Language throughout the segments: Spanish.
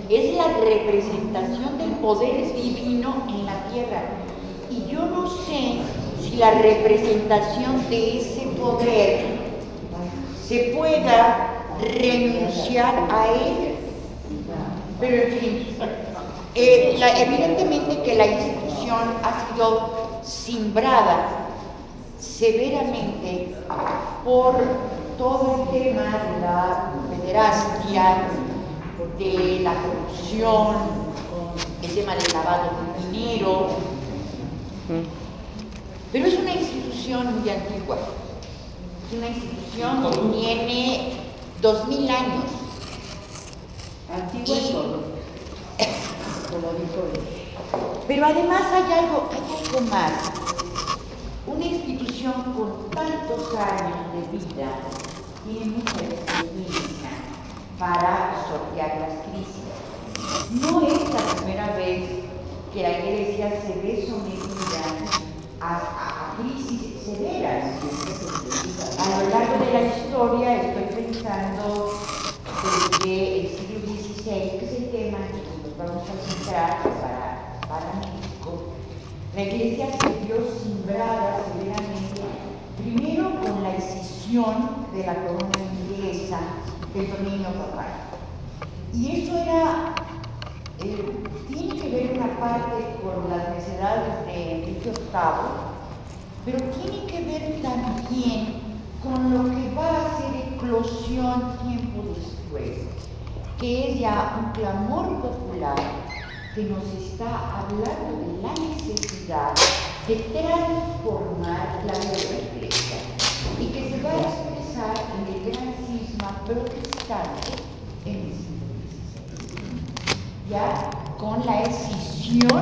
es la representación del poder divino en la tierra. Y yo no sé si la representación de ese poder se pueda renunciar a él. Pero en fin, evidentemente que la institución ha sido simbrada severamente por todo el tema de la pederastia, de la corrupción, el tema del lavado de dinero. Pero es una institución muy antigua, es una institución que tiene 2000 años. Antigua y como dijo él. Pero además hay algo más. Una institución con tantos años de vida tiene mucha experiencia para sortear las crisis. No es la primera vez que la Iglesia se ve sometida a crisis severas. A lo largo de la historia estoy pensando desde el siglo XVI, que es el tema en que nos vamos a centrar para México. La Iglesia se vio simbrada severamente, primero con la escisión de la corona inglesa del dominio papal. Y eso tiene que ver una parte con las necesidades de Enrique VIII, pero tiene que ver también con lo que va a ser eclosión tiempo después, que es ya un clamor popular que nos está hablando de la necesidad de transformar la vida de la Iglesia y que se va a expresar en el gran cisma protestante en el siglo XVI, ya con la escisión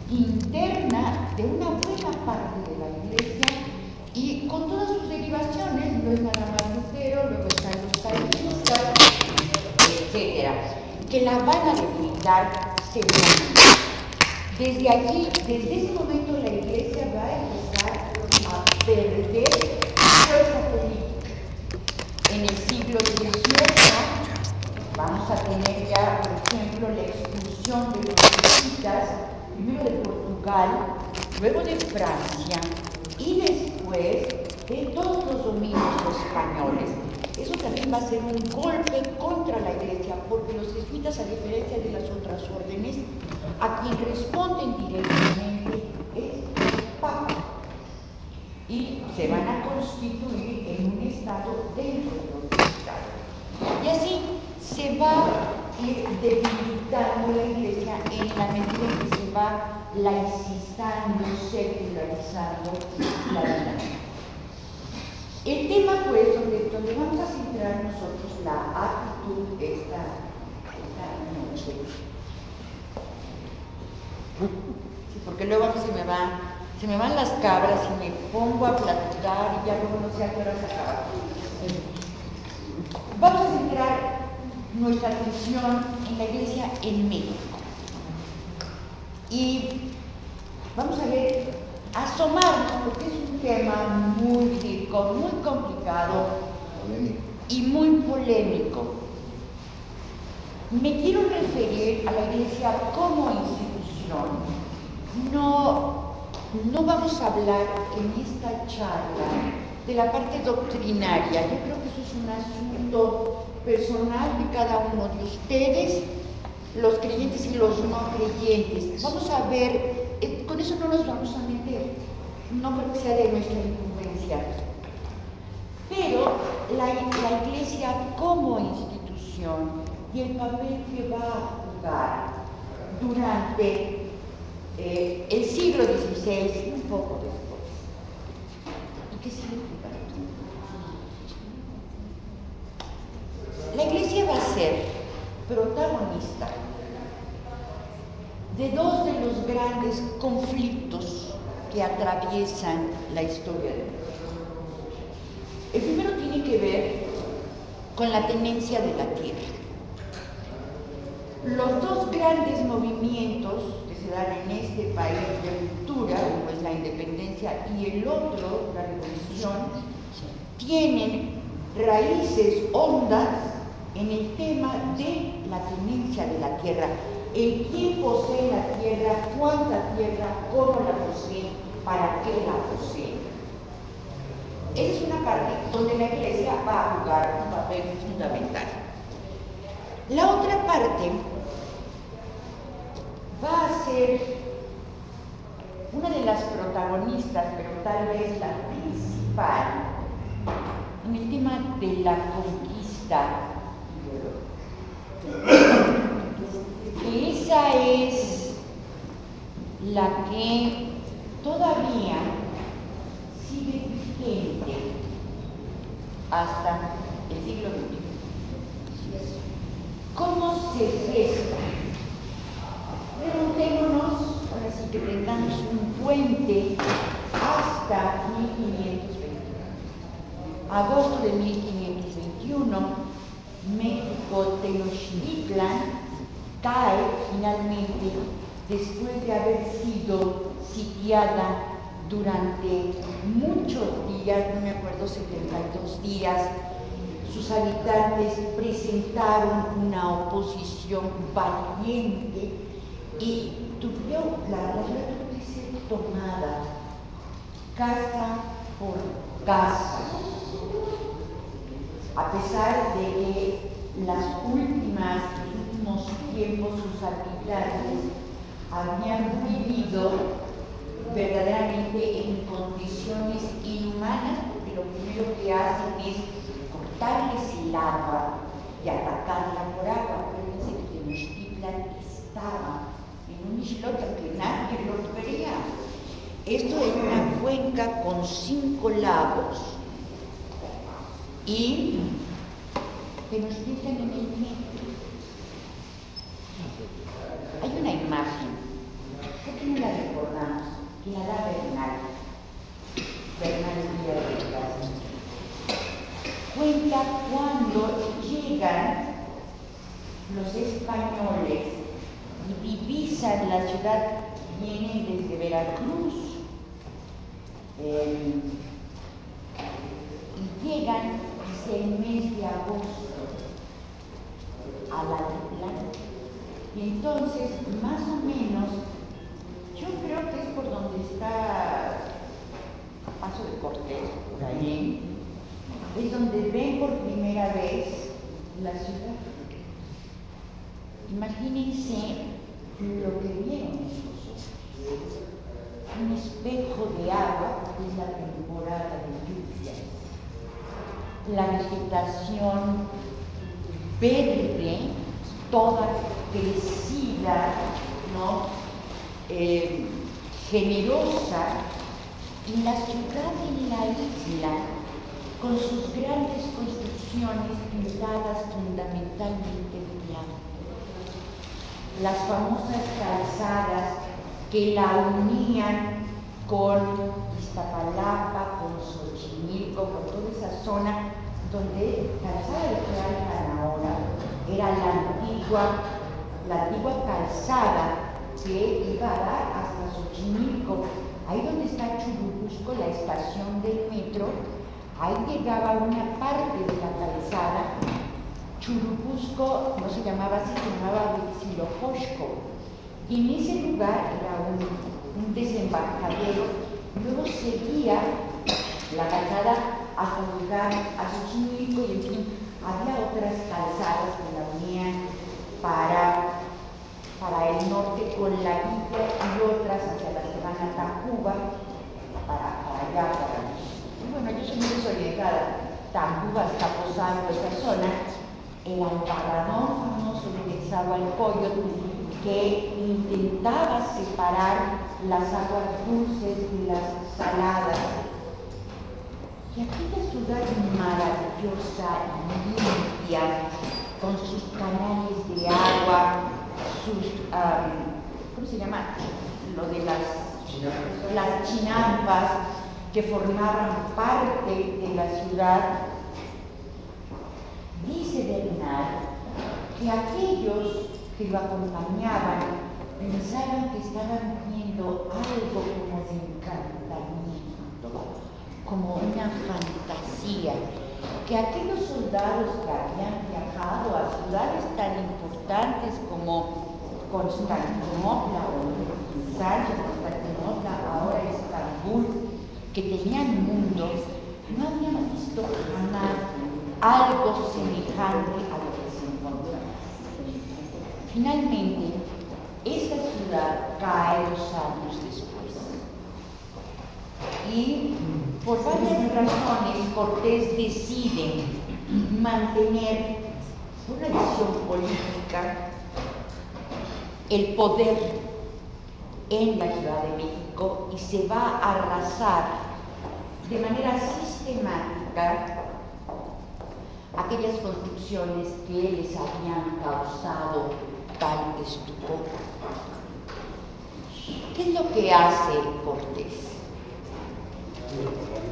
interna de una buena parte de la Iglesia y con todas sus derivaciones. No es nada más Lutero, luego están los calvinistas, etcétera, que la van a debilitar seguramente. Desde allí, desde ese momento, la Iglesia va a empezar a perder fuerza política. En el siglo XVIII vamos a tener ya, por ejemplo, la expulsión de los jesuitas, primero de Portugal, luego de Francia y después de todos los dominios españoles. Eso también va a ser un golpe contra la Iglesia, porque los jesuitas, a diferencia de las otras órdenes, a quien responden directamente es el Papa. Y se van a constituir en un Estado dentro de otro Estado. Y así se va a ir debilitando la Iglesia en la medida en que se va laicizando, secularizando la vida. El tema, pues, donde vamos a centrar nosotros la actitud esta noche. Sí, porque luego a mí se me van las cabras y me pongo a platicar y ya luego no sé a qué hora se acaba. Vamos a centrar nuestra atención en la Iglesia en México. Y vamos a ver, asomarnos, porque es un tema muy rico, muy complicado y muy polémico. Me quiero referir a la Iglesia como institución. No vamos a hablar en esta charla de la parte doctrinaria. Yo creo que eso es un asunto personal de cada uno de ustedes, los creyentes y los no creyentes. Vamos a ver, con eso no nos vamos a meter, no creo que sea de nuestra incumbencia. Pero la Iglesia como institución y el papel que va a jugar durante el siglo XVI y un poco después. ¿Y qué significa? La Iglesia va a ser protagonista de dos de los grandes conflictos que atraviesan la historia de México. El primero tiene que ver con la tenencia de la tierra. Los dos grandes movimientos que se dan en este país de ruptura, uno es la independencia y el otro, la revolución, tienen raíces hondas en el tema de la tenencia tenencia de la tierra, el quién posee la tierra, cuánta tierra, cómo la posee, para qué la posee. Esa es una parte donde la Iglesia va a jugar un papel fundamental. La otra parte va a ser una de las protagonistas, pero tal vez la principal, en el tema de la conquista. Esa es la que todavía sigue vigente hasta el siglo XX. ¿Cómo se gesta? Preguntémonos, ahora sí que tengamos un puente hasta 1521. Agosto de 1521, México Tenochtitlan cae finalmente después de haber sido sitiada durante muchos días, no me acuerdo, 72 días. Sus habitantes presentaron una oposición valiente y la ciudad tuvo que ser tomada casa por casa, a pesar de que los últimos tiempos sus habitantes habían vivido verdaderamente en condiciones inhumanas, porque lo primero que hacen es cortarles el agua y atacarla por agua. Acuérdense que Tenochtitlan estaba en un islote que nadie lo vería. Esto es una cuenca con 5 lagos y Tenochtitlan en el medio. Hay una imagen, ¿por qué no la recordamos? Que la da Bernal Villarreal. Cuenta cuando llegan los españoles y divisan la ciudad, vienen desde Veracruz y llegan el mes de agosto a la Altiplano. Y entonces, más o menos, yo creo que es por donde está Paso de Cortés, por ahí, es donde ven por primera vez la ciudad. Imagínense lo que vieron esos ojos. Un espejo de agua, que es la temporada de lluvias. La vegetación verde, toda crecida, ¿no? Generosa, y la ciudad en la isla, con sus grandes construcciones pintadas fundamentalmente de blanco. Las famosas calzadas que la unían con Iztapalapa, con Xochimilco, con toda esa zona donde Calzada de Tlalpan ahora era la antigua calzada que iba a dar hasta Xochimilco. Ahí donde está Churubusco, la estación del metro, ahí llegaba una parte de la calzada. Churubusco no se llamaba así, se llamaba Huitzilopochtli. Y en ese lugar era un desembarcadero. Luego seguía la calzada hasta llegar a Xochimilco y en fin, había otras calzadas que la unían para el norte con la Villa y otras hacia las que van a Tacuba, para allá, bueno, yo soy muy desorientada. Tacuba, Escaposalco, esta zona, el amparador famoso de Nezahualcóyotl, que intentaba separar las aguas dulces de las saladas. Y aquella ciudad maravillosa y limpia, con sus canales de agua, ¿cómo se llama? Lo de las chinampas que formaban parte de la ciudad. Dice Bernal que aquellos que lo acompañaban pensaban que estaban viendo algo como de encantamiento, como una fantasía. que aquellos soldados que habían viajado a ciudades tan importantes como Constantinopla o Constantinopla, ahora Estambul, que tenían mundos, no habían visto jamás algo semejante a lo que se encontraba. Finalmente, esta ciudad cae 2 años después. Y por varias razones, Cortés decide mantener por una decisión política el poder en la Ciudad de México y se va a arrasar de manera sistemática aquellas construcciones que les habían causado tal estupor. ¿Qué es lo que hace Cortés?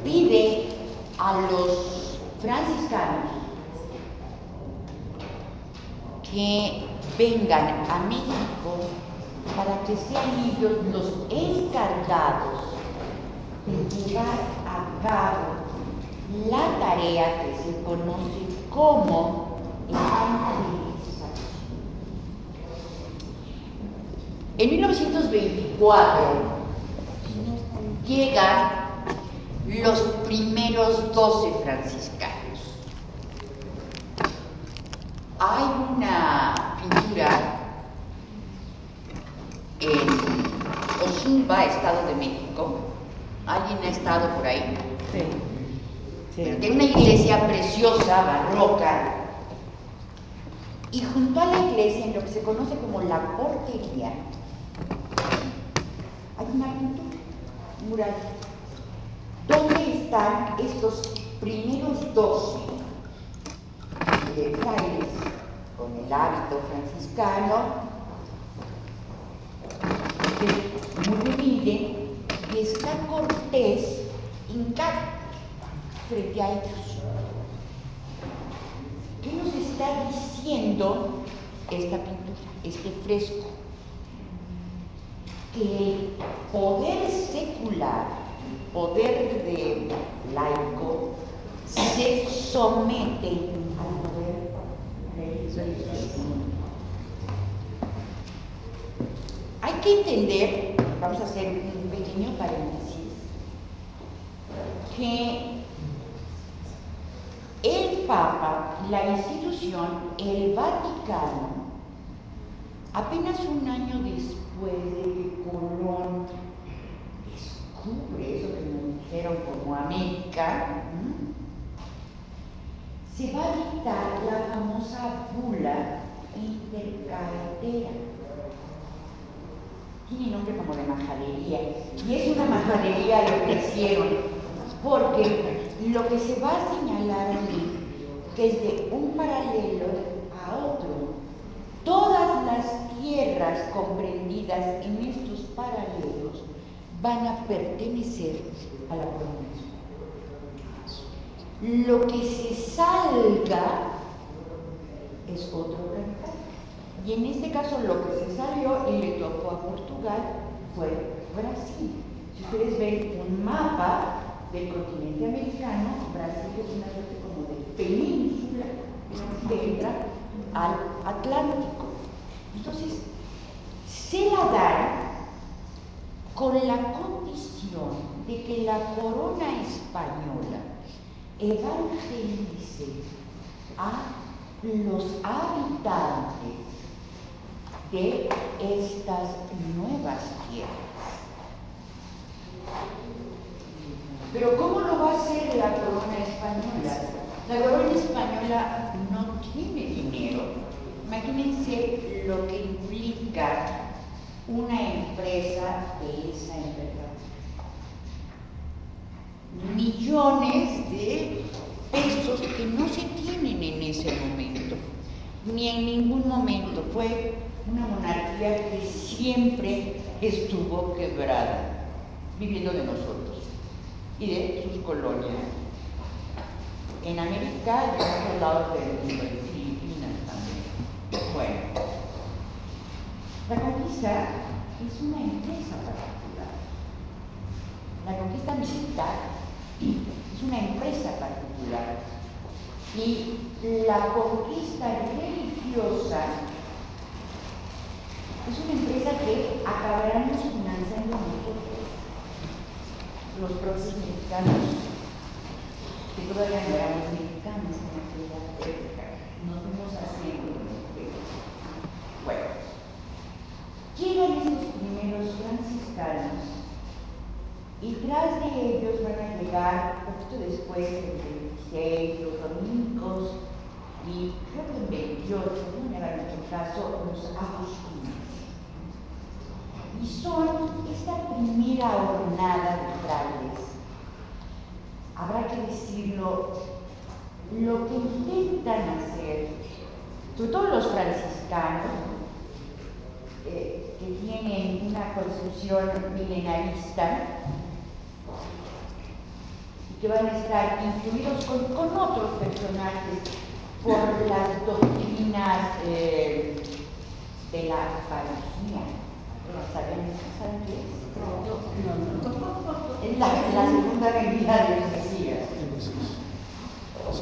Pide a los franciscanos que vengan a México para que sean ellos los encargados de llevar a cabo la tarea que se conoce como evangelización. En 1924 llegan los primeros 12 franciscanos. Hay una pintura en Oxumba, Estado de México. ¿Alguien ha estado por ahí? Sí. Pero tiene una iglesia preciosa, barroca, y junto a la iglesia, en lo que se conoce como la portería, hay una pintura, un mural, donde están estos primeros 12 frailes con el hábito franciscano, muy humilde, y está Cortés hincado frente a ellos. ¿Qué nos está diciendo esta pintura, este fresco? Que el poder secular, el poder de laico, se somete al poder religioso. Hay que entender, vamos a hacer un pequeño paréntesis, que el Papa, la institución, el Vaticano, apenas un año después de que Colón descubre eso que nos dijeron como América, se va a dictar la famosa bula intercaetera. Tiene nombre como de majadería, y es una majadería lo que hicieron, porque lo que se va a señalar aquí, que es de un paralelo a otro, todas las tierras comprendidas en estos paralelos van a pertenecer a la corona. Lo que se salga es otro cantar. Y en este caso lo que se salió y le tocó a Portugal fue Brasil. Si ustedes ven un mapa del continente americano, Brasil es una suerte como de península que entra al Atlántico. Entonces, se la dan con la condición de que la corona española evangelice a los habitantes de estas nuevas tierras. Pero ¿cómo lo va a hacer la corona española? La corona española no tiene dinero. Imagínense lo que implica una empresa de esa envergadura. Millones de pesos que no se tienen en ese momento, ni en ningún momento. Fue una monarquía que siempre estuvo quebrada, viviendo de nosotros y de sus colonias. En América y en otros lados del mundo, en Filipinas también. Bueno, la conquista es una empresa particular. La conquista militar es una empresa particular, y la conquista religiosa es una empresa que acabaremos financiando nosotros, los propios mexicanos, que todavía no éramos mexicanos en aquella época, nos fuimos haciendo. Bueno, llegan estos primeros franciscanos y tras de ellos van a llegar, un poquito después, el 26, los dominicos, y creo que en 28, no me hagan mucho caso, los agustinos. Y son esta primera hornada de frailes, habrá que decirlo, lo que intentan hacer, sobre todo los franciscanos, que tienen una concepción milenarista y que van a estar influidos con otros personajes por las doctrinas de la parusía. ¿Saben qué es? La segunda venida del Mesías.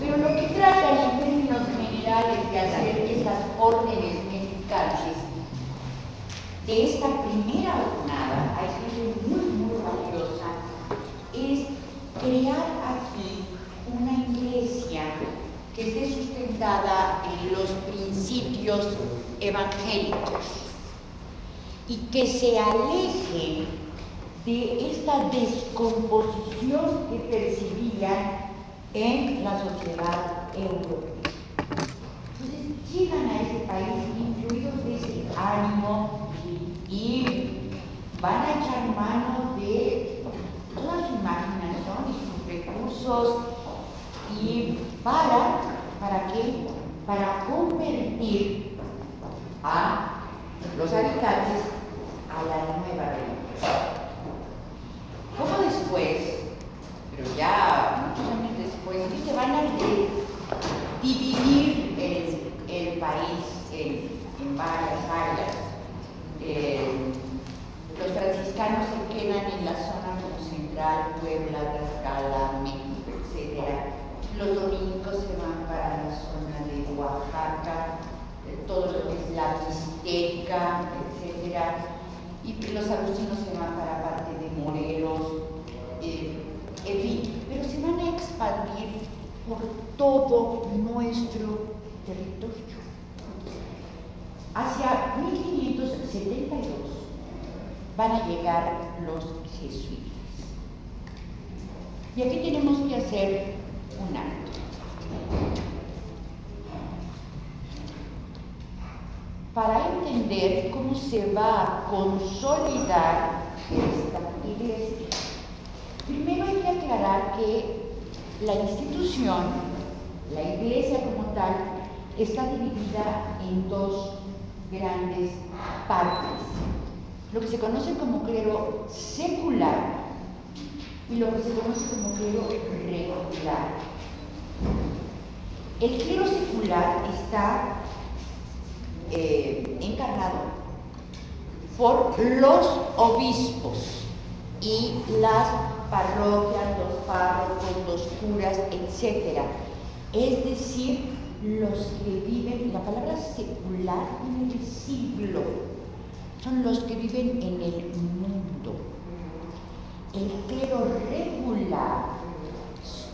Pero lo que tratan en términos generales de hacer esas órdenes mexicanas de esta primera jornada, hay que muy valiosa, es crear aquí una iglesia que esté sustentada en los principios evangélicos y que se aleje de esta descomposición que percibían en la sociedad europea. Entonces llegan a ese país influidos de ese ánimo y van a echar mano de toda su imaginación y sus recursos y ¿para qué? Para convertir a los habitantes a la nueva religión. Poco después, pero ya muchos años después, se van a dividir el país en varias áreas. Los franciscanos se quedan en la zona como central, Puebla, Tlaxcala, México, etc. Los dominicos se van para la zona de Oaxaca, todo lo que es la Mixteca, etc. Y los agustinos se van para parte de Morelos, en fin, pero se van a expandir por todo nuestro territorio. Hacia 1572 van a llegar los jesuitas. Y aquí tenemos que hacer un acto. Para entender cómo se va a consolidar esta iglesia, primero hay que aclarar que la institución, la iglesia como tal, está dividida en dos grandes partes, lo que se conoce como clero secular y lo que se conoce como clero regular. El clero secular está encarnado por los obispos y las parroquias, los párrocos, los curas, etc. Es decir, los que viven, la palabra secular en el siglo, son los que viven en el mundo. El clero regular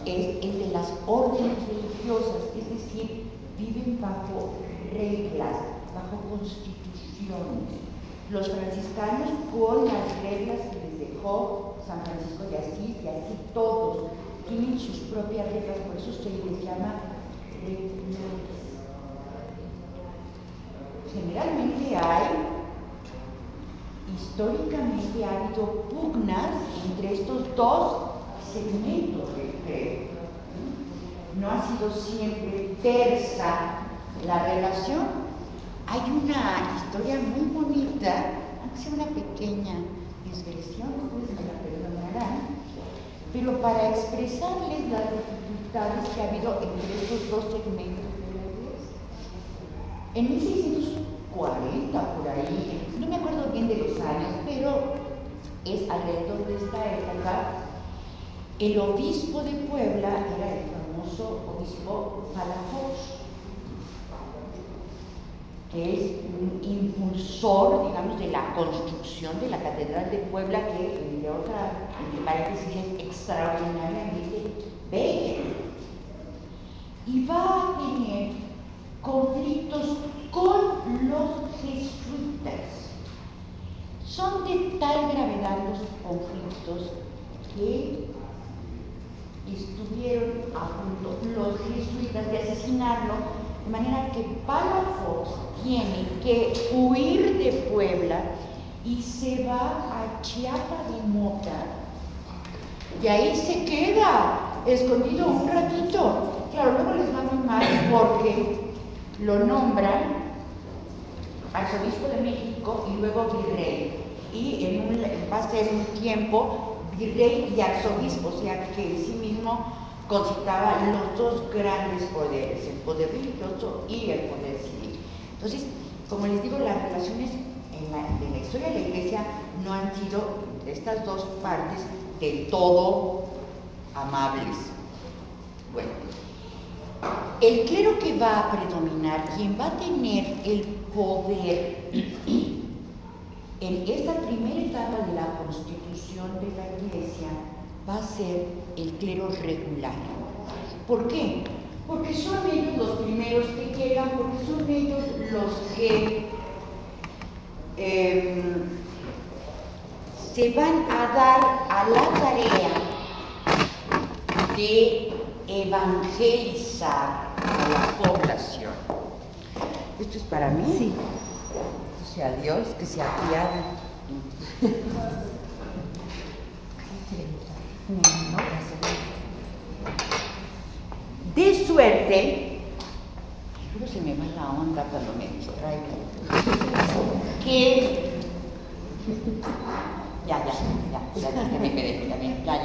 es el de las órdenes religiosas, es decir, viven bajo reglas, bajo constituciones. Los franciscanos con las reglas que les dejó San Francisco de Asís, y así todos tienen sus propias reglas, por eso se les llama reglas. Generalmente históricamente ha habido pugnas entre estos dos segmentos del credo. No ha sido siempre tersa la relación. Hay una historia muy bonita, aunque sea una pequeña digresión, ustedes me la perdonarán, pero para expresarles las dificultades que ha habido entre estos dos segmentos de la iglesia. En 1640, por ahí, no me acuerdo bien de los años, pero es alrededor de esta época, el obispo de Puebla era el famoso famoso obispo Palafox, que es un impulsor, digamos, de la construcción de la Catedral de Puebla, que, de otra, entre paréntesis, es extraordinariamente bella. Y va a tener conflictos con los jesuitas. Son de tal gravedad los conflictos que estuvieron a punto los jesuitas de asesinarlo, de manera que Palafox tiene que huir de Puebla y se va a Chiapa de Mota, y ahí se queda escondido un ratito. Claro, luego les va muy mal porque lo nombran arzobispo de México y luego virrey, y va a ser un tiempo virrey y arzobispo, o sea que en sí mismo concitaba los dos grandes poderes, el poder religioso y el poder civil. Entonces, como les digo, las relaciones en la historia de la Iglesia no han sido, de estas dos partes, del todo amables. Bueno, el clero que va a predominar, quien va a tener el poder en esta primera etapa de la constitución de la Iglesia, va a ser el clero regular. ¿Por qué? Porque son ellos los primeros que llegan, porque son ellos los que se van a dar a la tarea de evangelizar a la población. ¿Esto es para mí? Sí. O sea, Dios que se apiade. De suerte, seguro se me va la onda cuando me distraigo, que ya me quedé, ya.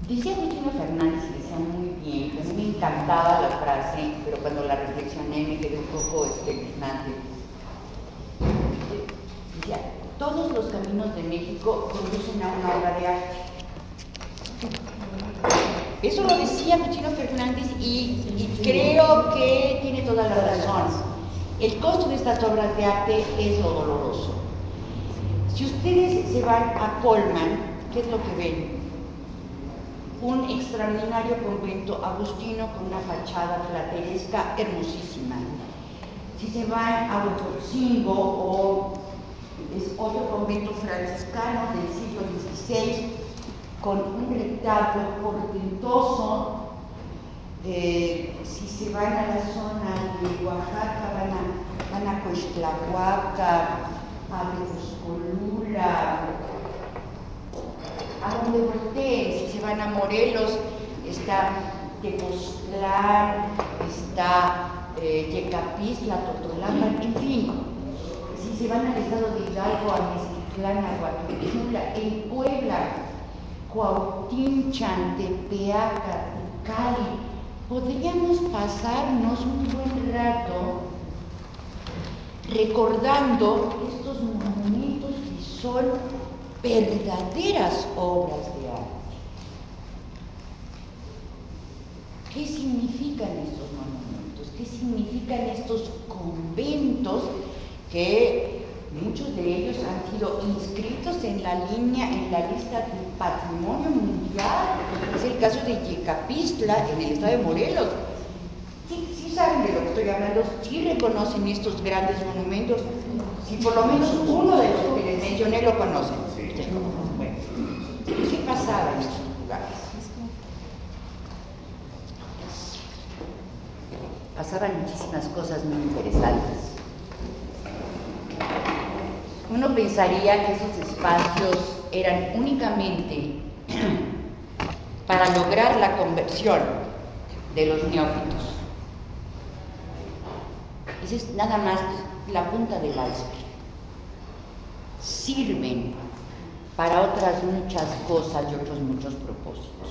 Decía Justino Fernández, y decía muy bien, que a mí me encantaba la frase, pero cuando la reflexioné me quedé un poco espeluznante. Decía, todos los caminos de México conducen a una obra de arte. Eso lo decía Justino Fernández y creo que tiene toda la razón. El costo de estas obras de arte es lo doloroso. Si ustedes se van a Colman, ¿qué es lo que ven? Un extraordinario convento agustino con una fachada plateresca hermosísima. Si se van a Huejotzingo, es otro convento franciscano del siglo XVI con un retablo portentoso. Si se van a la zona de Oaxaca, van a Coixtlahuaca, a Tezcolula, a donde volteen. Si se van a Morelos, está Tepoztlán, está Yecapistla, Totolapa, en fin. Si se van al estado de Hidalgo, a Mezquitlán, a Huatulchula, en Puebla, Cuautinchan, Tepeaca, Cali, podríamos pasarnos un buen rato recordando estos monumentos que son verdaderas obras de arte. ¿Qué significan estos monumentos? ¿Qué significan estos conventos que muchos de ellos han sido inscritos en la lista del patrimonio mundial? Es el caso de Yecapistla, en el estado de Morelos. Sí saben de lo que estoy hablando, sí reconocen estos grandes monumentos, si por lo menos uno de los que les mencioné lo conocen. Bueno, ¿qué pasaba en estos lugares? Pasaban muchísimas cosas muy interesantes. Uno pensaría que esos espacios eran únicamente para lograr la conversión de los neófitos. Esa es nada más la punta del iceberg. Sirven para otras muchas cosas y otros muchos propósitos.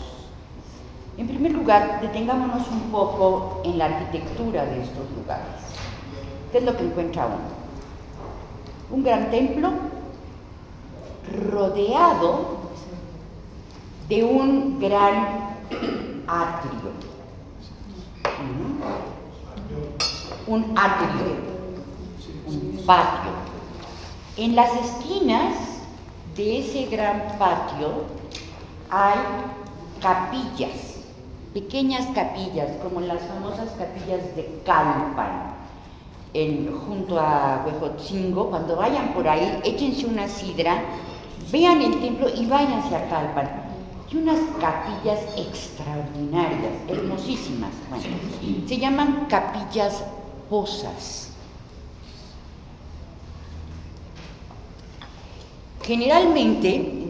En primer lugar, detengámonos un poco en la arquitectura de estos lugares. ¿Qué es lo que encuentra uno? Un gran templo rodeado de un gran atrio. Un atrio, un patio. En las esquinas de ese gran patio hay capillas, pequeñas capillas, como las famosas capillas de Calpan, junto a Huejotzingo. Cuando vayan por ahí, échense una sidra, vean el templo y váyanse a Calpan. Y unas capillas extraordinarias, hermosísimas. Bueno, se llaman capillas posas. Generalmente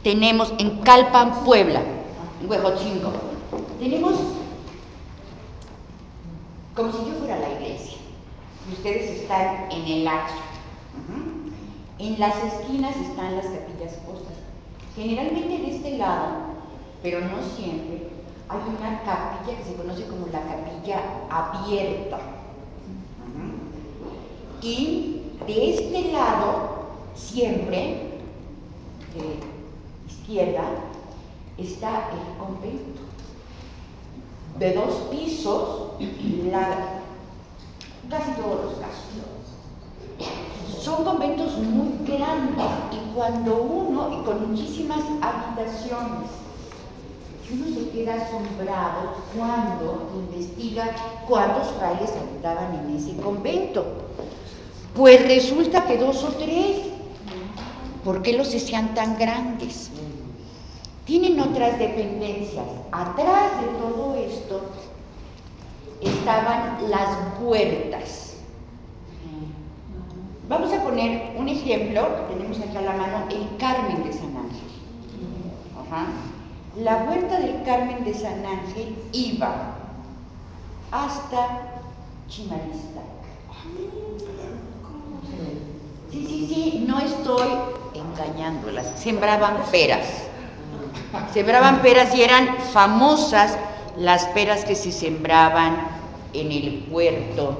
tenemos en Calpan, Puebla, en Huejotzingo, tenemos como si yo fuera la iglesia y ustedes están en el atrio. En las esquinas están las capillas posas. Generalmente de este lado, pero no siempre, hay una capilla que se conoce como la capilla abierta. Y de este lado, siempre, de izquierda, está el convento, de 2 pisos, casi todos los casos. Son conventos muy grandes y con muchísimas habitaciones, y uno se queda asombrado cuando investiga cuántos frailes habitaban en ese convento. Pues resulta que 2 o 3. ¿Por qué los hacían tan grandes? Tienen otras dependencias. Atrás de todo esto estaban las huertas. Vamos a poner un ejemplo que tenemos aquí a la mano, el Carmen de San Ángel. La huerta del Carmen de San Ángel iba hasta Chimalista. Sí, no estoy engañándolas. Sembraban peras y eran famosas las peras que se sembraban en el huerto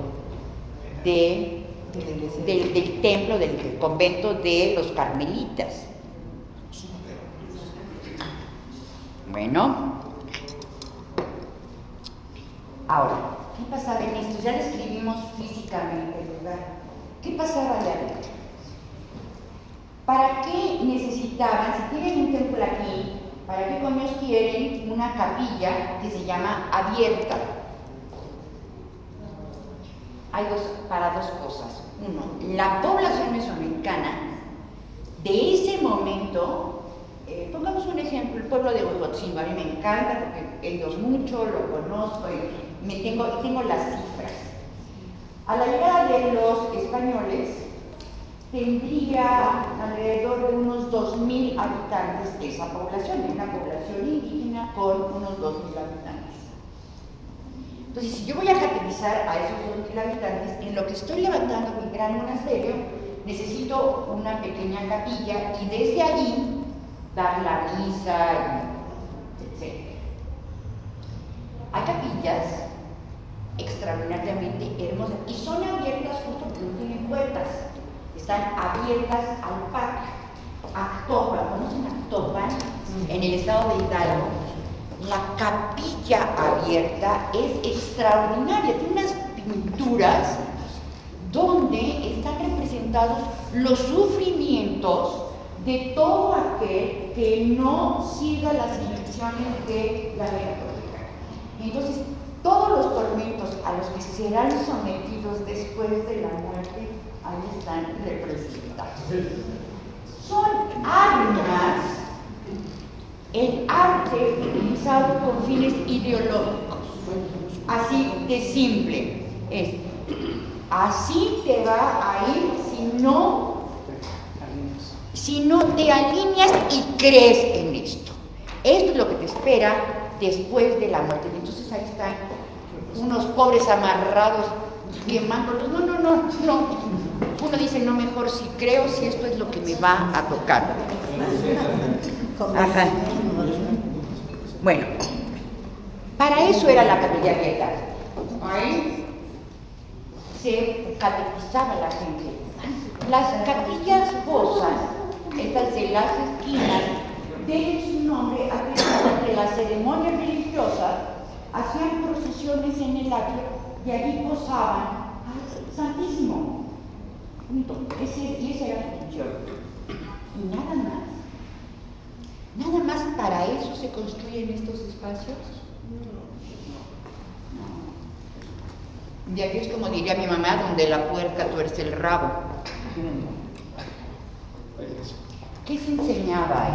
del templo, del convento de los carmelitas. Bueno, ahora, ¿qué pasaba en esto? Ya describimos físicamente el lugar. ¿Qué pasaba allá adentro? ¿Para qué necesitaban, si tienen un templo aquí, para qué coños quieren una capilla que se llama abierta? Hay para dos cosas. Uno, la población mesoamericana de ese momento, pongamos un ejemplo, el pueblo de Huejotzingo, a mí me encanta porque he ido mucho, lo conozco y tengo las cifras. A la llegada de los españoles, tendría alrededor de unos 2.000 habitantes de esa población, una población indígena con unos 2.000 habitantes. Entonces, si yo voy a categorizar a esos 2.000 habitantes, en lo que estoy levantando mi gran monasterio, necesito una pequeña capilla y desde allí dar la misa, etc. Hay capillas extraordinariamente hermosas y son abiertas justo porque no tienen puertas. Están abiertas al patio. Actopan, ¿conocen Actopan? En el estado de Hidalgo. La capilla abierta es extraordinaria, tiene unas pinturas donde están representados los sufrimientos de todo aquel que no siga las instrucciones de la República. Entonces, todos los tormentos a los que serán sometidos después de la muerte, ahí están representados. Son armas, el arte utilizado con fines ideológicos. Así de simple es. Así te va a ir si no te alineas y crees en esto. Esto es lo que te espera después de la muerte. Entonces ahí están unos pobres amarrados, quemándolos. No. Uno dice, no, mejor si creo, si esto es lo que me va a tocar. Ajá. Bueno, para eso era la capilla abierta. Ahí se catequizaba la gente. Las capillas posas, estas de las esquinas, deben su nombre a que las ceremonias religiosas hacían procesiones en el atrio y allí posaban al Santísimo. Punto. Y esa era su función. Y nada más. Nada más para eso se construyen estos espacios. De aquí es como diría mi mamá, donde la puerca tuerce el rabo. ¿Qué se enseñaba ahí?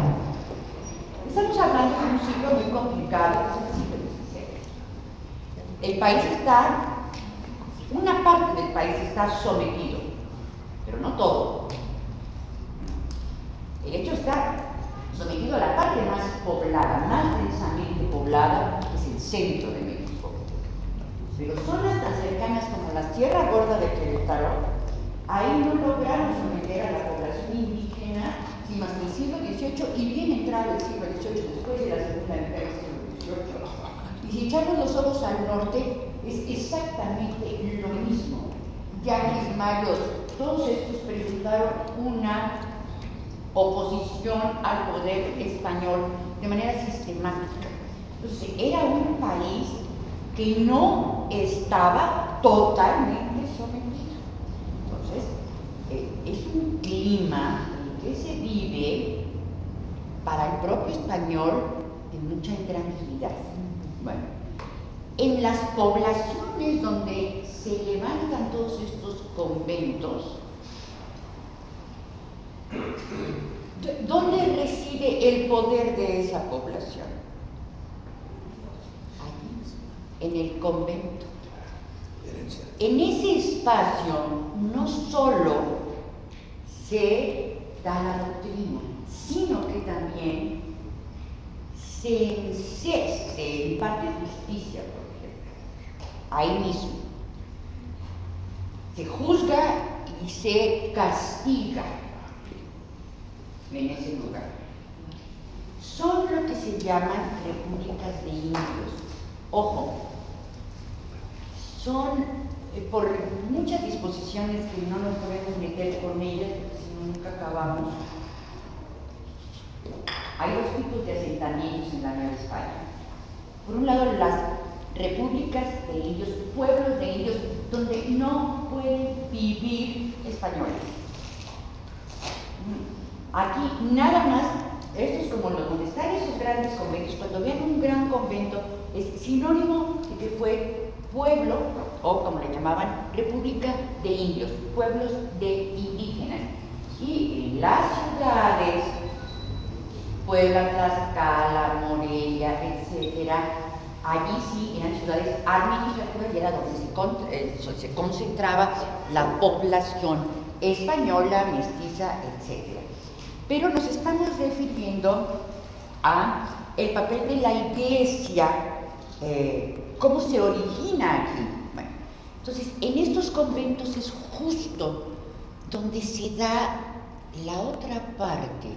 Estamos hablando de un siglo muy complicado, que es el siglo XVI. El país está, una parte del país está sometido, pero no todo. El hecho está sometido a la parte más poblada, más densamente poblada, que es el centro de México. Pero zonas tan cercanas como la Sierra Gorda de Querétaro, ahí no lograron someter a la población indígena, sino hasta el siglo XVIII y bien entrado el siglo XVIII, después de la segunda mitad del siglo XVIII. Y si echamos los ojos al norte, es exactamente lo mismo. Yaquis, mayos, todos estos presentaron una oposición al poder español de manera sistemática. Entonces, era un país que no estaba totalmente sometido. Entonces, es un clima en que se vive para el propio español de mucha intranquilidad. Bueno, en las poblaciones donde se levantan todos estos conventos, ¿dónde reside el poder de esa población? Allí, en el convento. En ese espacio no solo se da la doctrina, sino que también se imparte justicia, por ejemplo, ahí mismo. Se juzga y se castiga en ese lugar. Son lo que se llaman repúblicas de indios. Ojo, son por muchas disposiciones que no nos podemos meter con ellas, porque si no nunca acabamos. Hay dos tipos de asentamientos en la Nueva España. Por un lado, las repúblicas de indios, pueblos de indios, donde no pueden vivir españoles. Aquí nada más, esto es como donde están esos grandes conventos. Cuando vean un gran convento, es sinónimo de que fue pueblo, o como le llamaban, república de indios, pueblos de indígenas. Y en las ciudades, Puebla, Tlaxcala, Morelia, etcétera, allí sí eran ciudades administrativas y era donde se concentraba la población española, mestiza, etcétera. Pero nos estamos refiriendo a el papel de la Iglesia, cómo se origina aquí. Bueno, entonces, en estos conventos es justo donde se da la otra parte,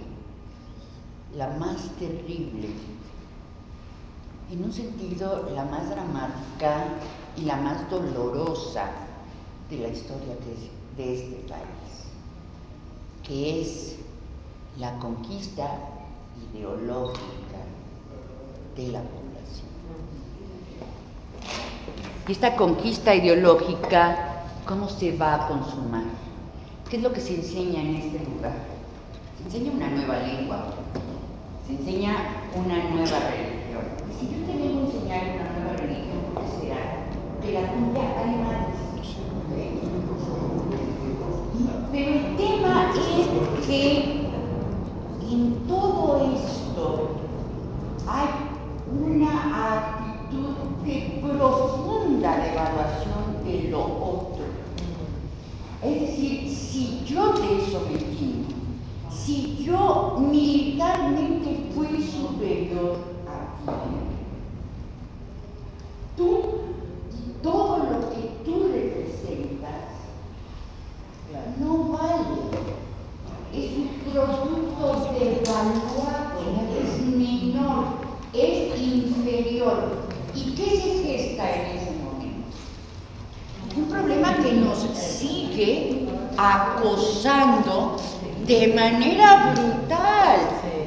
la más terrible, en un sentido la más dramática y la más dolorosa de la historia de este país, que es la conquista ideológica de la población. Y esta conquista ideológica, ¿cómo se va a consumar? ¿Qué es lo que se enseña en este lugar? Se enseña una nueva lengua, se enseña una nueva religión. Y si yo te vengo a enseñar una nueva religión, ¿por qué será? Que la tuya hay más. Pero el tema es que en todo esto hay una actitud de profunda devaluación de lo otro. Es decir, si yo te sometí, si yo militarmente fui superior a ti, tú, todo lo que tú representas, no vale. Es un producto devaluado, es menor, es inferior. ¿Y qué se gesta en ese momento? Un problema que nos sigue acosando de manera brutal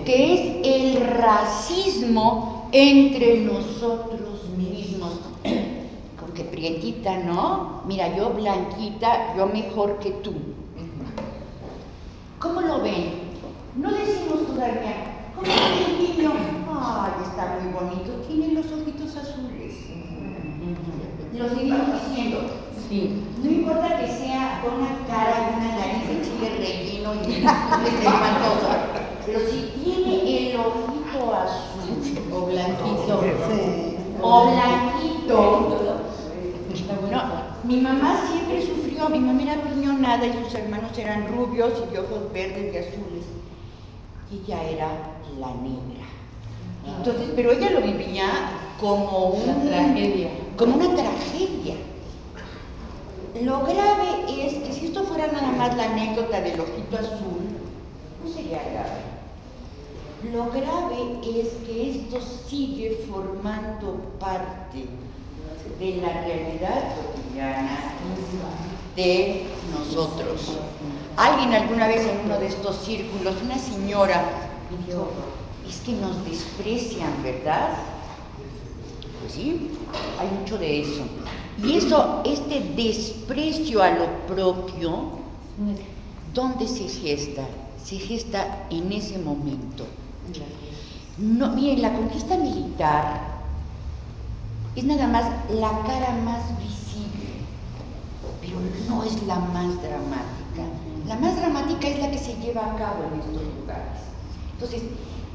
que es el racismo entre nosotros mismos. Con que prietita, ¿no? Mira, yo blanquita, yo mejor que tú. ¿Cómo lo ven? No decimos todavía, ¿cómo es el niño? Ay, está muy bonito, tiene los ojitos azules. Lo seguimos diciendo. Sí. No importa que sea con una cara y una nariz de chile relleno y espantoso, pero si tiene el ojito azul o blanquito, o blanquito. No, mi mamá siempre sufrió, mi mamá era piñonada y sus hermanos eran rubios y de ojos verdes y azules. Y ella era la negra. Entonces, pero ella lo vivía como una tragedia. Como una tragedia. Lo grave es que si esto fuera nada más la anécdota del ojito azul, no sería grave. Lo grave es que esto sigue formando parte de la realidad cotidiana de nosotros. Alguien alguna vez en uno de estos círculos, una señora, me dijo, es que nos desprecian, ¿verdad? Pues sí, hay mucho de eso. Y eso, este desprecio a lo propio, ¿dónde se gesta? Se gesta en ese momento. No, miren, la conquista militar es nada más la cara más visible, pero no es la más dramática. La más dramática es la que se lleva a cabo en estos lugares. Entonces,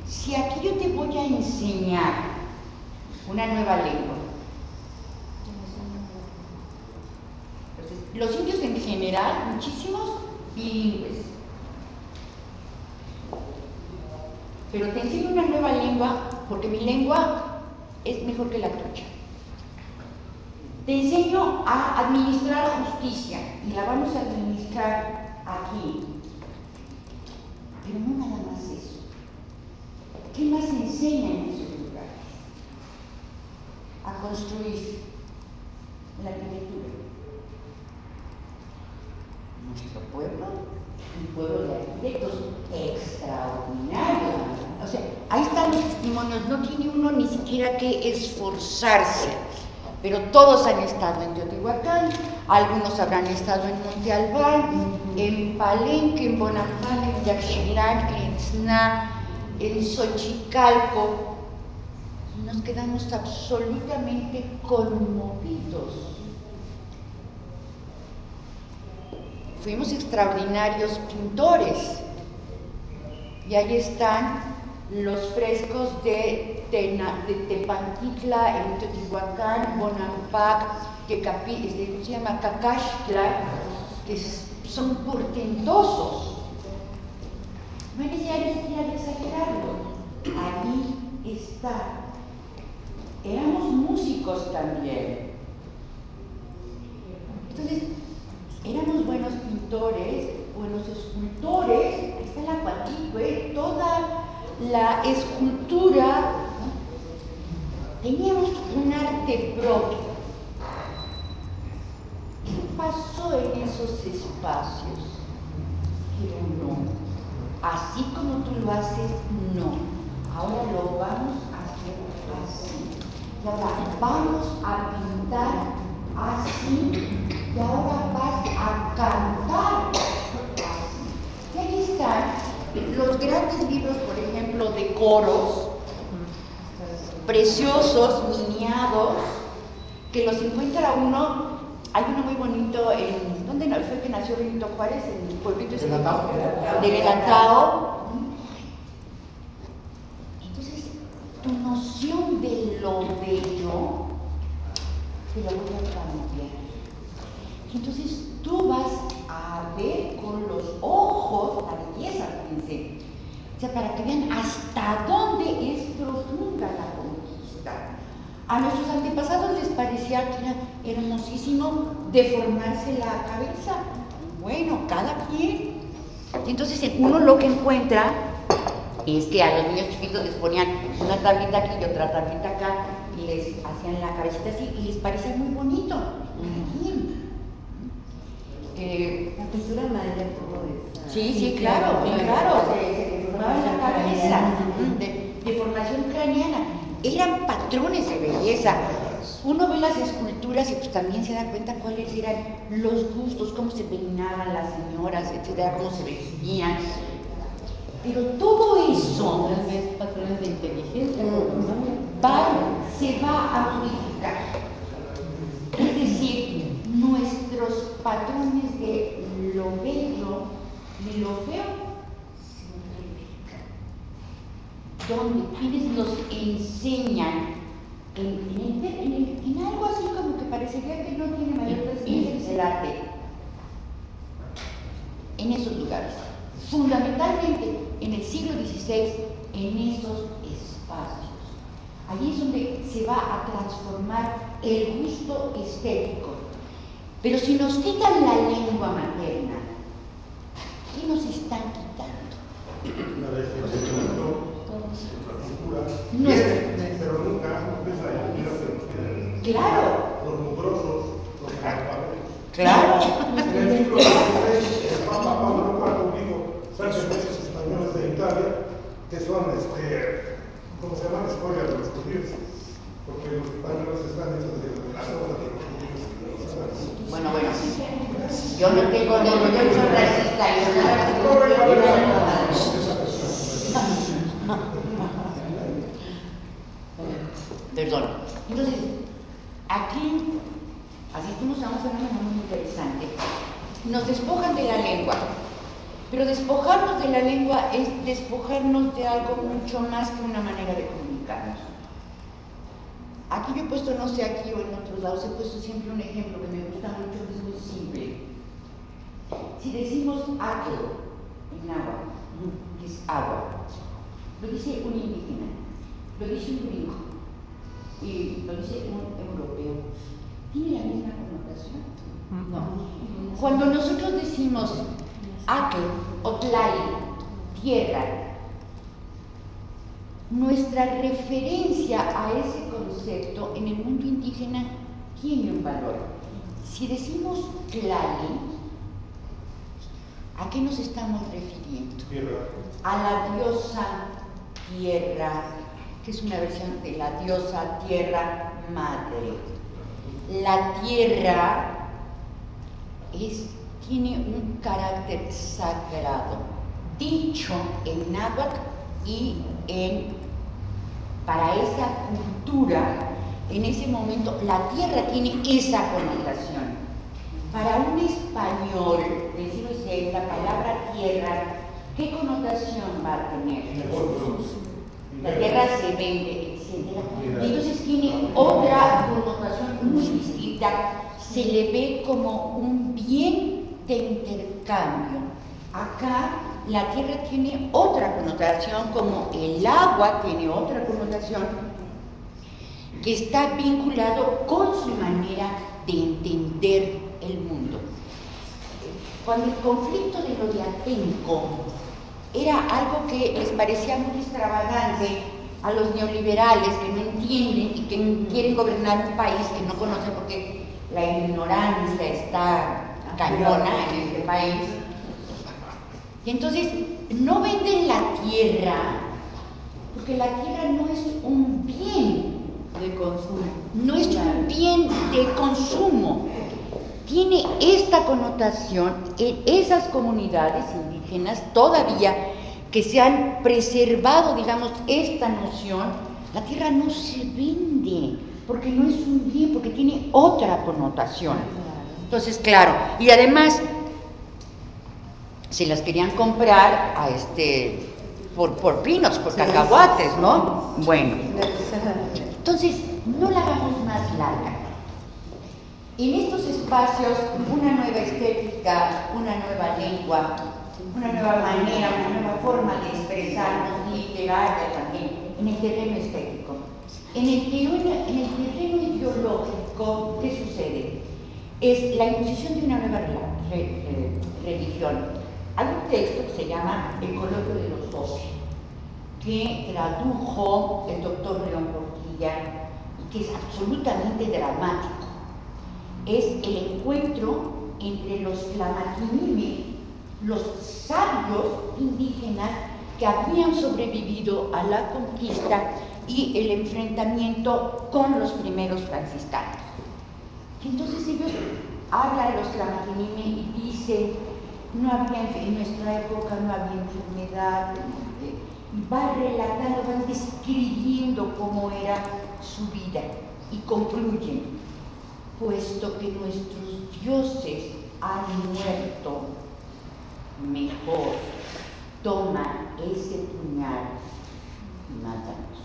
si aquí yo te voy a enseñar una nueva lengua, entonces, los indios en general, muchísimos bilingües, pero te enseño una nueva lengua porque mi lengua es mejor que la tuya. Te enseño a administrar justicia y la vamos a administrar aquí. Pero no nada más eso. ¿Qué más enseña en esos lugares? A construir la arquitectura. Nuestro pueblo, un pueblo de arquitectos extraordinarios. O sea, ahí están los testimonios, no tiene uno ni siquiera que esforzarse. Pero todos han estado en Teotihuacán, algunos habrán estado en Monte Albán, en Palenque, en Bonampak, en Yaxchilán, en Itzná, en Xochicalco. Nos quedamos absolutamente conmovidos. Fuimos extraordinarios pintores. Y ahí están los frescos de Tepantitla, en Teotihuacán, Bonampak, que se llama Cacaxtla, que son portentosos. No hay necesidad de exagerarlo. Ahí está. Éramos músicos también. Entonces, éramos buenos pintores, buenos escultores. Ahí está la Coatlicue, toda la escultura, ¿no? Teníamos un arte propio. ¿Qué pasó en esos espacios? Pero no, así como tú lo haces, no. Ahora lo vamos a hacer así. Y ahora vamos a pintar así. Y ahora vas a cantar así. Y ahí están los grandes libros, por ejemplo, de coros, preciosos, miniados, que los encuentra uno. Hay uno muy bonito en, ¿dónde fue que nació Benito Juárez? En el pueblito de Belatao. Entonces, tu noción de lo bello te la voy a cambiar. Entonces, tú vas a ver con los ojos la belleza, fíjense. O sea, para que vean hasta dónde es profunda la conquista. A nuestros antepasados les parecía que era hermosísimo deformarse la cabeza. Bueno, cada quien. Y entonces uno lo que encuentra es que a los niños chiquitos les ponían una tablita aquí y otra tablita acá y les hacían la cabecita así y les parecía muy bonito. cultura maya todo eso. Sí, claro, se formaba en la cabeza, de formación craneana. Eran patrones de belleza. Uno ve las esculturas y pues también se da cuenta cuáles eran los gustos, cómo se peinaban las señoras, etcétera, cómo se vestían. Pero todo eso patrones de inteligencia se va a modificar. Es decir, nuestros patrones de lo bello y lo feo se modifican. Donde quienes nos enseñan en algo así como que parecería que no tiene mayor trascendencia, es el arte. En esos lugares. Fundamentalmente en el siglo XVI, en esos espacios. Allí es donde se va a transformar el gusto estético. Pero si nos quitan la lengua materna, ¿qué nos están quitando? La definición, la cultura, pero nunca es la identidad de los que Claro. los mugrosos, los analfabetos. Claro. En el siglo XVI, el Papa Pablo IV dijo, Sánchez Meses españoles de Italia, que son, ¿cómo se llama? Escoria de los judíos, porque los españoles están hechos de las obras de los judíos y de los árabes. Bueno, yo no tengo, yo soy racista, yo Perdón. Entonces, aquí asistimos a un fenómeno muy interesante. Nos despojan de la lengua, pero despojarnos de la lengua es despojarnos de algo mucho más que una manera de comunicarnos. Aquí yo he puesto, no sé, aquí o en otros lados, he puesto siempre un ejemplo que me gusta mucho, que es muy simple. Si decimos aquel en agua, que es agua, lo dice un indígena, lo dice un gringo y lo dice un europeo, ¿tiene la misma connotación? No. Cuando nosotros decimos aquel o tlali, tierra, nuestra referencia a ese concepto en el mundo indígena tiene un valor. Si decimos tlali, ¿a qué nos estamos refiriendo? Tierra. A la diosa tierra, que es una versión de la diosa tierra madre. La tierra tiene un carácter sagrado, dicho en náhuatl y para esa cultura, en ese momento, la tierra tiene esa connotación. Para un español del siglo XVI, la palabra tierra, ¿qué connotación va a tener? La tierra se vende, etc. Entonces tiene otra connotación muy distinta. Se le ve como un bien de intercambio. Acá la tierra tiene otra connotación, como el agua tiene otra connotación, que está vinculado con su manera de entender el mundo. Cuando el conflicto de lo de Atenco era algo que les parecía muy extravagante a los neoliberales que no entienden y que quieren gobernar un país que no conocen porque la ignorancia está cañona en este país. Y entonces no venden la tierra porque la tierra no es un bien de consumo. No es un bien de consumo. Tiene esta connotación en esas comunidades indígenas todavía que se han preservado, digamos, esta noción. La tierra no se vende porque no es un bien, porque tiene otra connotación. Entonces, claro, y además se las querían comprar a por pinos, por cacahuates, ¿no? Bueno, entonces no la hagamos más larga. En estos espacios, una nueva estética, una nueva lengua, una nueva manera, una nueva forma de expresarnos, literaria también, en el terreno estético. En el terreno ideológico, ¿qué sucede? Es la imposición de una nueva religión. Hay un texto que se llama El Coloquio de los 12, que tradujo el doctor León Portilla y que es absolutamente dramático. Es el encuentro entre los Tlamaquinime, los sabios indígenas que habían sobrevivido a la conquista y el enfrentamiento con los primeros franciscanos. Y entonces ellos hablan de los Tlamaquinime y dicen, no había, en nuestra época no había enfermedad, y van relatando, van describiendo cómo era su vida y concluyen, puesto que nuestros dioses han muerto, mejor toma ese puñal y mátanos.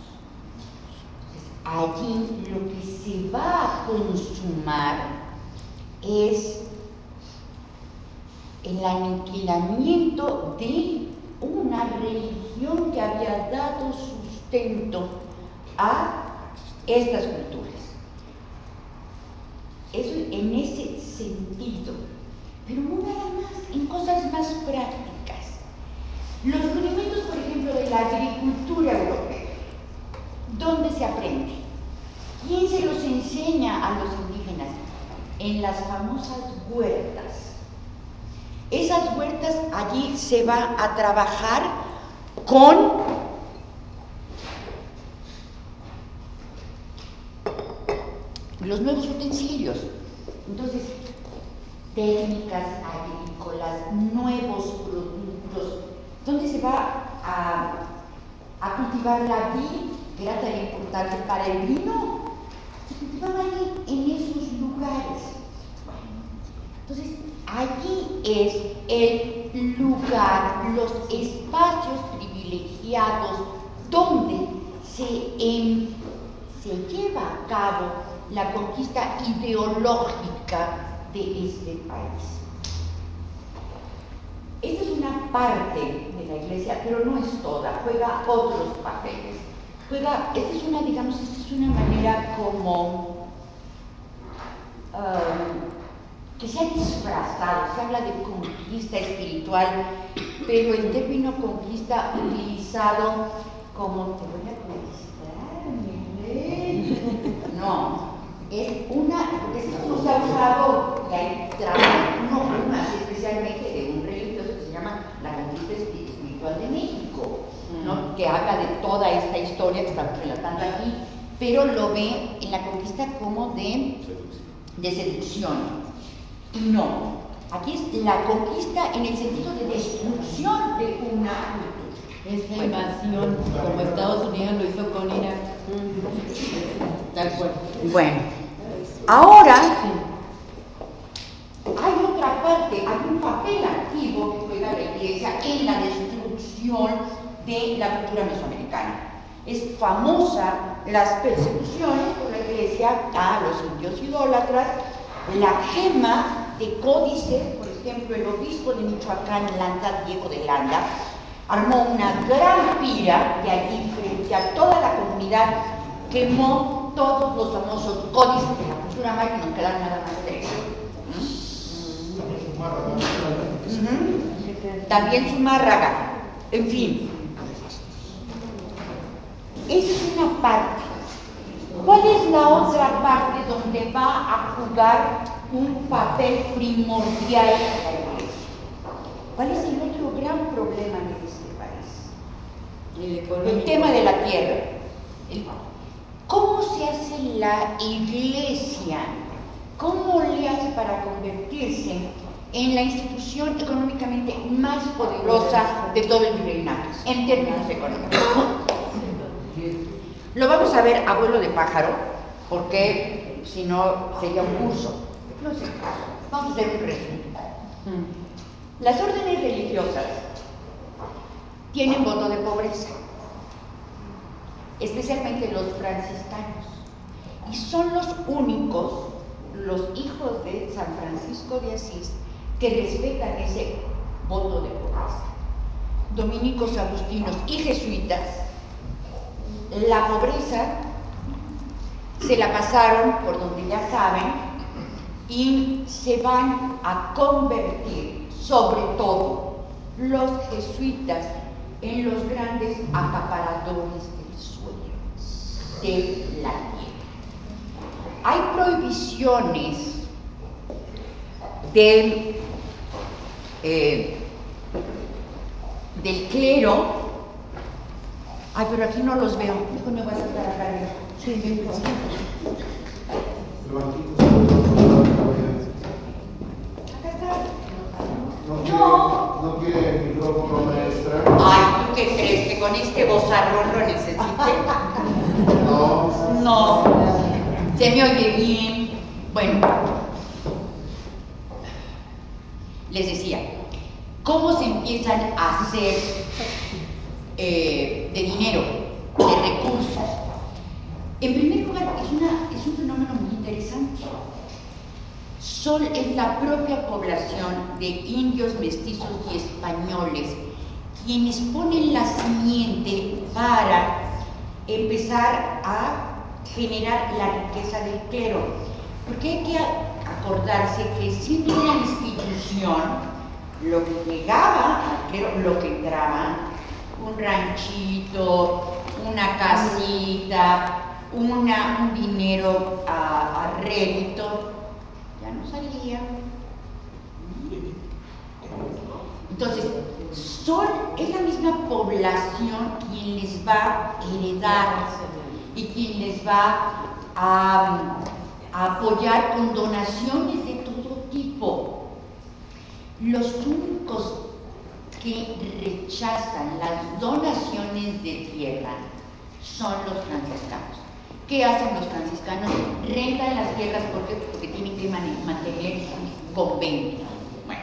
Allí lo que se va a consumar es el aniquilamiento de una religión que había dado sustento a estas culturas. Eso en ese sentido. Pero nada más, en cosas más prácticas. Los rudimentos, por ejemplo, de la agricultura europea, ¿dónde se aprende? ¿Quién se los enseña a los indígenas? En las famosas huertas. Esas huertas, allí se va a trabajar con los nuevos utensilios. Entonces, técnicas agrícolas, nuevos productos, donde se va a cultivar la vid, que era tan importante para el vino. Se cultivaba ahí en esos lugares. Entonces, allí es el lugar, los espacios privilegiados donde se lleva a cabo la conquista ideológica de este país. Esta es una parte de la iglesia, pero no es toda, juega otros papeles. Esta es una manera como que se ha disfrazado, se habla de conquista espiritual, pero el término conquista utilizado como te voy a conquistar, mi rey. No, es porque esto se ha usado y hay normas especialmente de un religioso que se llama la conquista espiritual de México, ¿no? Que habla de toda esta historia que estamos relatando aquí, pero lo ve en la conquista como de seducción. Y no, aquí es la conquista en el sentido de destrucción de una cultura. Esa invasión, como Estados Unidos lo hizo con Irak. Tal cual. Bueno, ahora hay otra parte, hay un papel activo que juega la iglesia en la destrucción de la cultura mesoamericana. Es famosa las persecuciones por la iglesia a los indios idólatras, la quema de códices. Por ejemplo, el obispo de Michoacán, Landa, Diego de Landa, armó una gran pira de allí frente a toda la comunidad, quemó todos los famosos códices de la cultura maya y nos quedaron nada más 3. También Zumárraga, en fin. Esa es una parte. ¿Cuál es la otra parte donde va a jugar un papel primordial la iglesia? ¿Cuál es el otro gran problema de este país? El tema de la tierra. ¿Cómo se hace la iglesia? ¿Cómo le hace para convertirse en la institución económicamente más poderosa de todo el virreinato, en términos económicos? Lo vamos a ver a vuelo de pájaro, porque si no sería un curso. No sé, vamos a hacer un resumen. Las órdenes religiosas tienen voto de pobreza, especialmente los franciscanos, y son los únicos, los hijos de San Francisco de Asís, que respetan ese voto de pobreza. Dominicos, agustinos y jesuitas, la pobreza se la pasaron por donde ya saben y se van a convertir, sobre todo los jesuitas, en los grandes acaparadores del suelo, de la tierra. Hay prohibiciones del clero. Ay, pero aquí no los veo. Mejor me voy a sentar acá. Sí, bien. Acá está. ¿No quiere el micrófono, maestra? Ay, ¿tú qué crees? ¿Que con este vozarrón lo necesite? No, se me oye bien. Bueno, les decía, ¿cómo se empiezan a hacer de dinero, de recursos? En primer lugar, es un fenómeno muy interesante. Es la propia población de indios, mestizos y españoles quienes ponen la simiente para empezar a generar la riqueza del clero. Porque hay que acordarse que siendo una institución, lo que llegaba al clero, lo que entraba, un ranchito, una casita, un dinero a rédito, ya no salía. Entonces, es la misma población quien les va a heredar y quien les va a apoyar con donaciones de todo tipo. Los únicos que rechazan las donaciones de tierra son los franciscanos. ¿Qué hacen los franciscanos? Rentan las tierras porque tienen que mantener sus conventos. Bueno,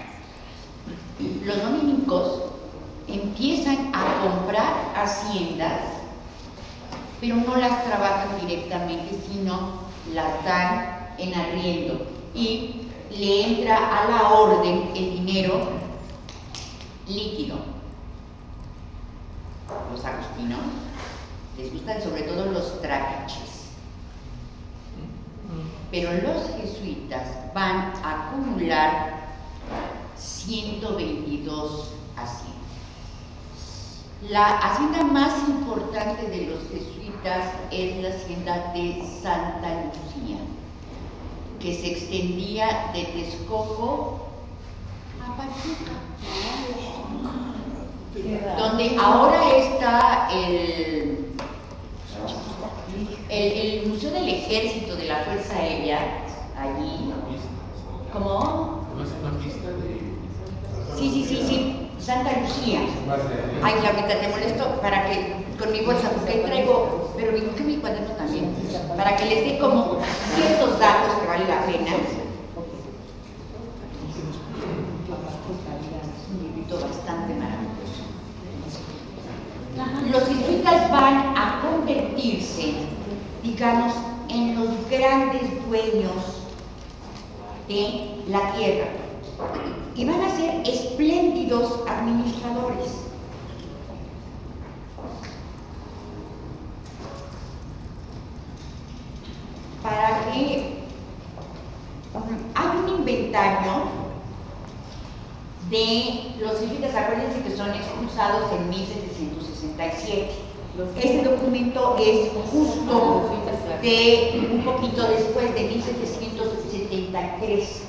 los dominicos empiezan a comprar haciendas, pero no las trabajan directamente, sino las dan en arriendo y le entra a la orden el dinero líquido. Los agustinos les gustan sobre todo los trapiches, pero los jesuitas van a acumular 122 haciendas. La hacienda más importante de los jesuitas es la hacienda de Santa Lucía, que se extendía de Texcoco a Pachuca, donde ahora está el Museo del Ejército de la Fuerza Aérea, allí. ¿Cómo? Sí, Santa Lucía. Ay, Claudita, te molesto para que, con mi bolsa, porque ahí traigo, pero digo que mi cuaderno también, para que les dé como ciertos datos que vale la pena. Es un librito bastante maravilloso. Los jesuitas van a convertirse, digamos, en los grandes dueños de la tierra y van a ser espléndidos administradores. Para que hay un inventario de los jesuitas, acuérdense que son expulsados en 1767. Este documento es justo de un poquito después, de 1773,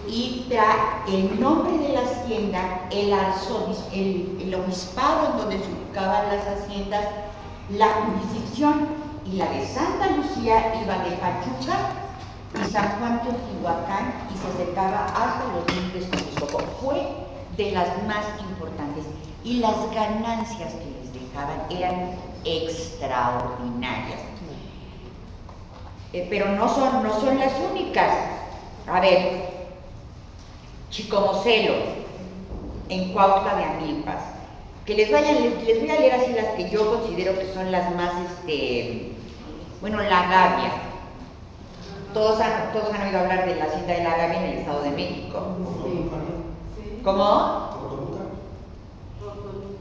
y trae el nombre de la hacienda, el obispado en donde se ubicaban las haciendas, la jurisdicción, y la de Santa Lucía iba de Pachuca y San Juan Teotihuacán y se acercaba hasta los límites con Texcoco. Fue de las más importantes y las ganancias que les dejaban eran extraordinarias. Pero no son las únicas. A ver, Chicomocelo, en Cuautla de Amilpas, que les voy a leer así las que yo considero que son las más, bueno, La Gavia. Todos han oído hablar de la hacienda de La Gavia en el Estado de México. ¿Cómo?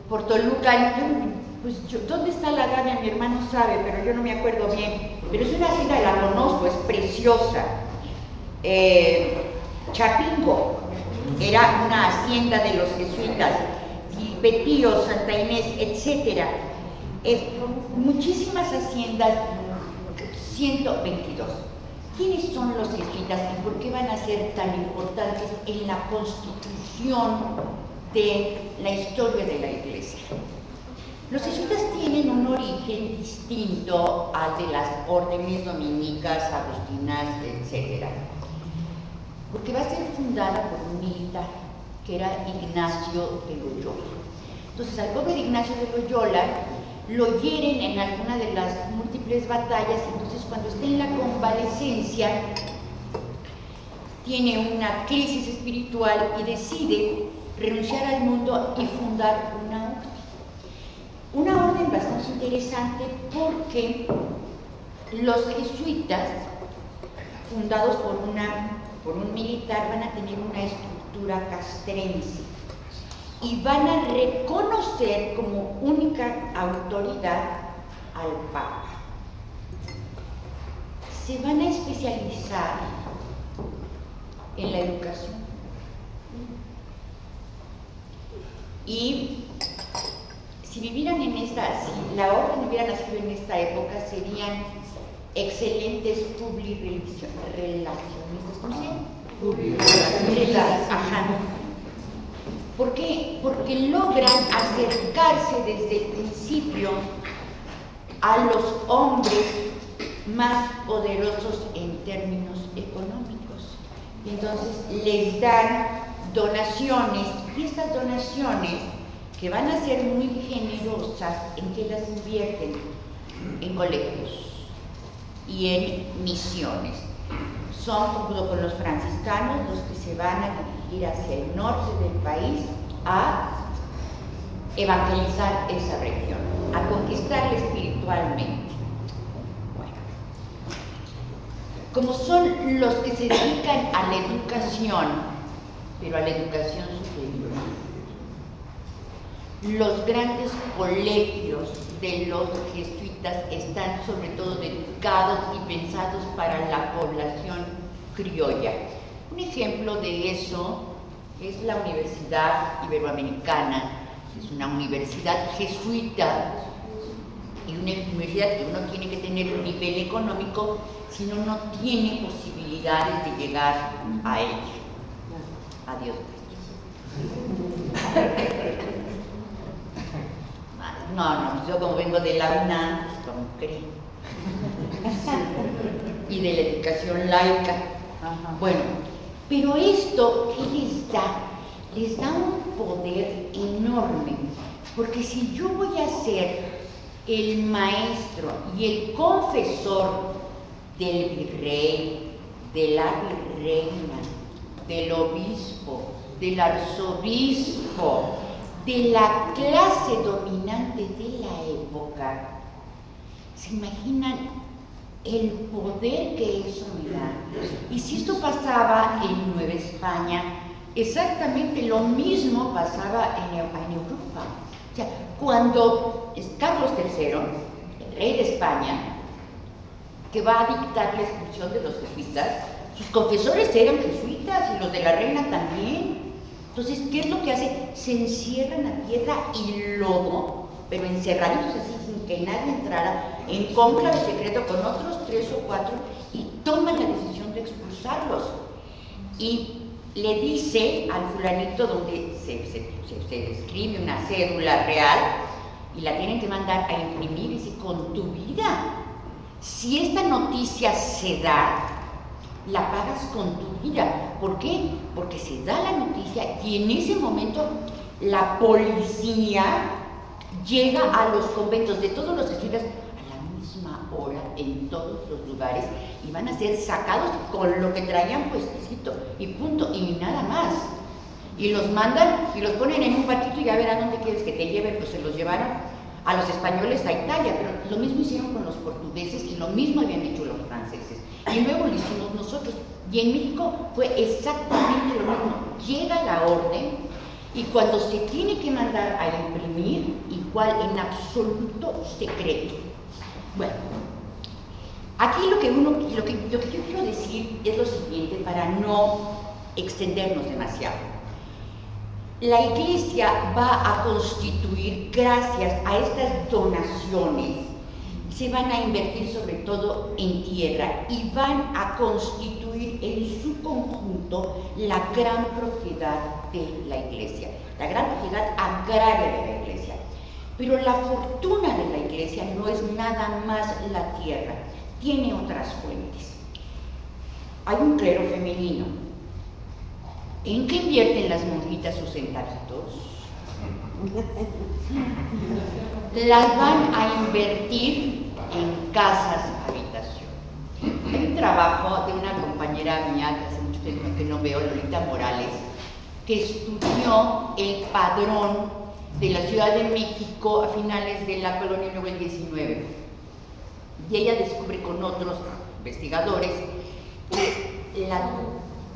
Por Toluca. Pues ¿dónde está La Gavia? Mi hermano sabe, pero yo no me acuerdo bien. Pero es una hacienda, la conozco, es preciosa. Chapingo era una hacienda de los jesuitas, y Betío, Santa Inés, etc. Muchísimas haciendas, 122. ¿Quiénes son los jesuitas y por qué van a ser tan importantes en la constitución de la historia de la Iglesia? Los jesuitas tienen un origen distinto al de las órdenes dominicas, agustinas, etc. Porque va a ser fundada por un militar, que era Ignacio de Loyola. Entonces, al pobre Ignacio de Loyola lo hieren en alguna de las múltiples batallas, entonces cuando está en la convalecencia tiene una crisis espiritual y decide renunciar al mundo y fundar una orden bastante interesante, porque los jesuitas, fundados por un militar, van a tener una estructura castrense y van a reconocer como única autoridad al Papa. Se van a especializar en la educación. Y si vivieran si la orden hubiera nacido en esta época, serían excelentes publirelacionistas. ¿Cómo se llama? Ajá. ¿Por qué? Porque logran acercarse desde el principio a los hombres más poderosos en términos económicos. Y entonces les dan donaciones, y estas donaciones, que van a ser muy generosas, ¿en qué las invierten? En colegios y en misiones. Son, junto con los franciscanos, los que se van a dirigir hacia el norte del país a evangelizar esa región, a conquistarla espiritualmente. Bueno, como son los que se dedican a la educación, pero a la educación superior, los grandes colegios de los jesuitas están sobre todo dedicados y pensados para la población criolla. Un ejemplo de eso es la Universidad Iberoamericana. Es una universidad jesuita y una universidad que uno tiene que tener un nivel económico, si no, no tiene posibilidades de llegar a ella. Adiós. No, yo como vengo de la UNAM, pues como creo. Y de la educación laica. Bueno, pero esto, ¿qué les da? Les da un poder enorme, porque si yo voy a ser el maestro y el confesor del virrey, de la virreina, del obispo, del arzobispo, de la clase dominante de la época, ¿se imaginan el poder que eso me da? Y si esto pasaba en Nueva España, exactamente lo mismo pasaba en Europa. O sea, cuando Carlos III, el rey de España, que va a dictar la expulsión de los jesuitas, sus confesores eran jesuitas y los de la reina también. Entonces, ¿qué es lo que hace? Se encierran a tierra y lodo, pero encerraditos así sin que nadie entrara, en cónclave secreto con otros 3 o 4, y toman la decisión de expulsarlos. Y le dice al fulanito, donde se escribe una cédula real y la tienen que mandar a imprimir, y dice: con tu vida, si esta noticia se da, la pagas con tu vida. ¿Por qué? Porque se da la noticia y en ese momento la policía llega a los conventos de todos los jesuitas a la misma hora en todos los lugares, y van a ser sacados con lo que traían puestecito y punto, y nada más. Y los mandan y los ponen en un barquito y a ver a dónde quieres que te lleven. Pues se los llevaron a los españoles a Italia, pero lo mismo hicieron con los portugueses y lo mismo habían hecho los franceses. Y luego lo hicimos nosotros. Y en México fue exactamente lo mismo. Llega la orden y cuando se tiene que mandar a imprimir, igual en absoluto secreto. Bueno, aquí lo que yo quiero decir es lo siguiente, para no extendernos demasiado. La Iglesia va a constituir, gracias a estas donaciones, se van a invertir sobre todo en tierra y van a constituir en su conjunto la gran propiedad de la iglesia, la gran propiedad agraria de la iglesia. Pero la fortuna de la iglesia no es nada más la tierra, tiene otras fuentes. Hay un clero femenino. ¿En qué invierten las monjitas sus centavitos? Las van a invertir en casas habitación. Hay un trabajo de una compañera mía que hace mucho tiempo que no veo, Lolita Morales, que estudió el padrón de la Ciudad de México a finales de la colonia luego el 19. Y ella descubre con otros investigadores que las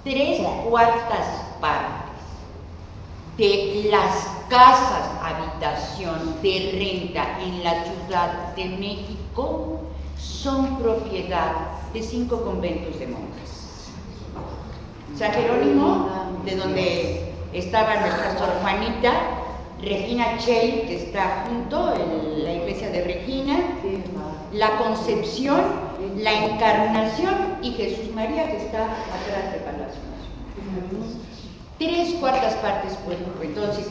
3/4 partes de las casas habitación de renta en la Ciudad de México son propiedad de 5 conventos de monjas. San Jerónimo, de donde estaba nuestra Sor Juanita, Regina Chey, que está junto en la iglesia de Regina, la Concepción, la Encarnación y Jesús María, que está atrás de Palacio Nacional. 3/4 partes, pues, entonces,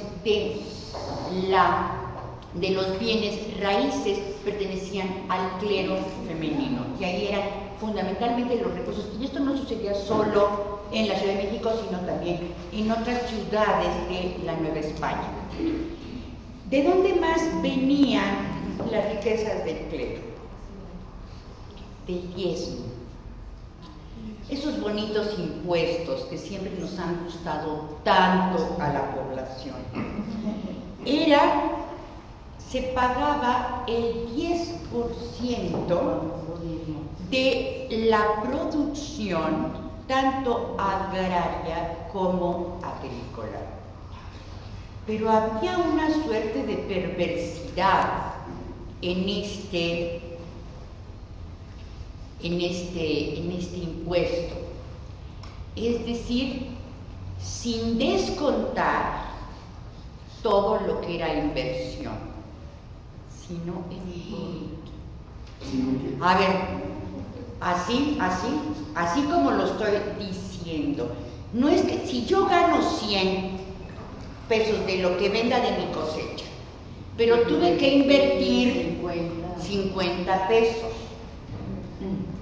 de los bienes raíces pertenecían al clero femenino, y ahí eran fundamentalmente los recursos. Y esto no sucedía solo en la Ciudad de México, sino también en otras ciudades de la Nueva España. ¿De dónde más venían las riquezas del clero? Del diezmo. Esos bonitos impuestos que siempre nos han gustado tanto a la población. Se pagaba el 10% de la producción, tanto agraria como agrícola. Pero había una suerte de perversidad en este impuesto, es decir, sin descontar todo lo que era inversión, sino en bruto. A ver, así como lo estoy diciendo, no es que si yo gano 100 pesos de lo que venda de mi cosecha, pero tuve que invertir 50 pesos,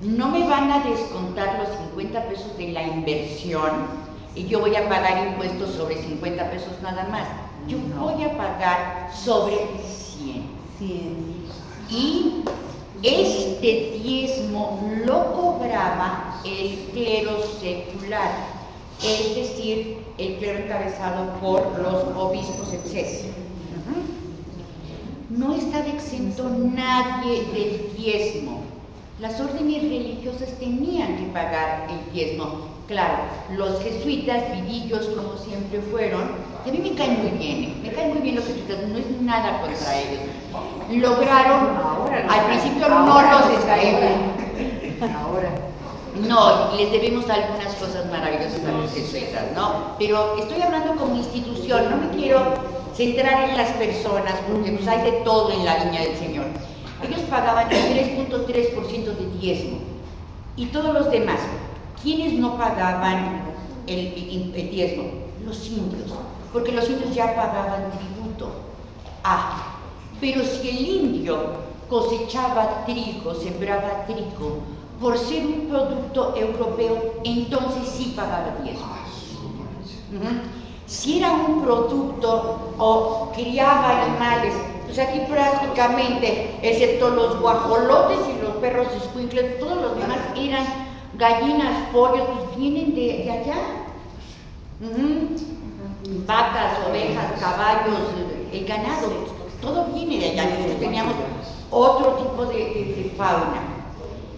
no me van a descontar los 50 pesos de la inversión y yo voy a pagar impuestos sobre 50 pesos nada más. Yo voy a pagar sobre 100. Y este diezmo lo cobraba el clero secular, es decir, el clero encabezado por los obispos, etc. No estaba exento nadie del diezmo. Las órdenes religiosas tenían que pagar el diezmo. Claro, los jesuitas, vivillos como siempre fueron, y a mí me caen muy bien los jesuitas, no es nada contra ellos. Lograron, al principio no los no, les debemos algunas cosas maravillosas a los jesuitas, ¿no? Pero estoy hablando como institución, no me quiero centrar en las personas, porque pues hay de todo en la viña del Señor. Ellos pagaban el 3.3% de diezmo, y todos los demás. ¿Quiénes no pagaban el diezmo? Los indios, porque los indios ya pagaban tributo. Pero si el indio cosechaba trigo, sembraba trigo, por ser un producto europeo, entonces sí pagaba diezmo. Si era un producto o criaba animales, pues aquí prácticamente, excepto los guajolotes y los perros escuincles, todos los demás eran gallinas, pollos, pues vienen de allá. Vacas, ovejas, caballos, el ganado, todo viene de allá. Nosotros teníamos otro tipo de fauna.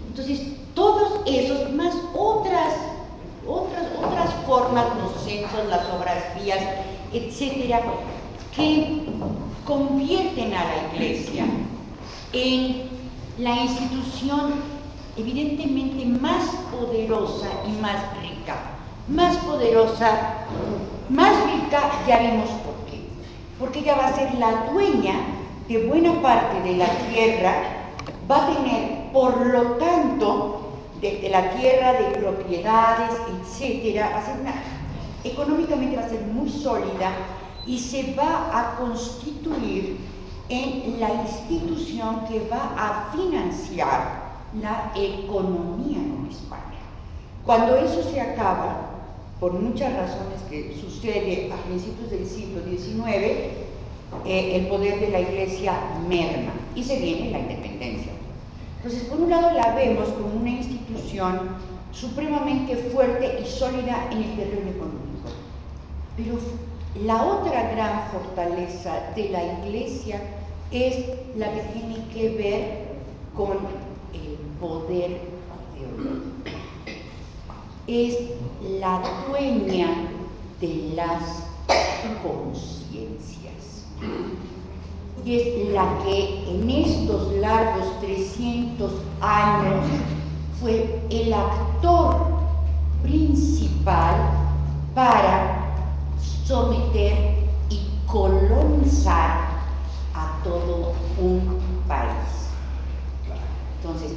Entonces, todos esos, más otras formas, los censos, las obras pías, etcétera, que convierten a la Iglesia en la institución evidentemente más poderosa y más rica. Más poderosa, más rica, ya vimos por qué. Porque ella va a ser la dueña de buena parte de la tierra va a tener, por lo tanto, de la tierra, de propiedades, etcétera, va a ser económicamente va a ser muy sólida y se va a constituir en la institución que va a financiar la economía en España. Cuando eso se acaba, por muchas razones que sucede a principios del siglo XIX, el poder de la Iglesia merma y se viene la independencia. Entonces, por un lado la vemos como una institución supremamente fuerte y sólida en el terreno económico, pero la otra gran fortaleza de la Iglesia es la que tiene que ver con el poder teológico. Es la dueña de las conciencias y es la que en estos largos 300 años fue el actor principal para someter y colonizar a todo un país. Entonces,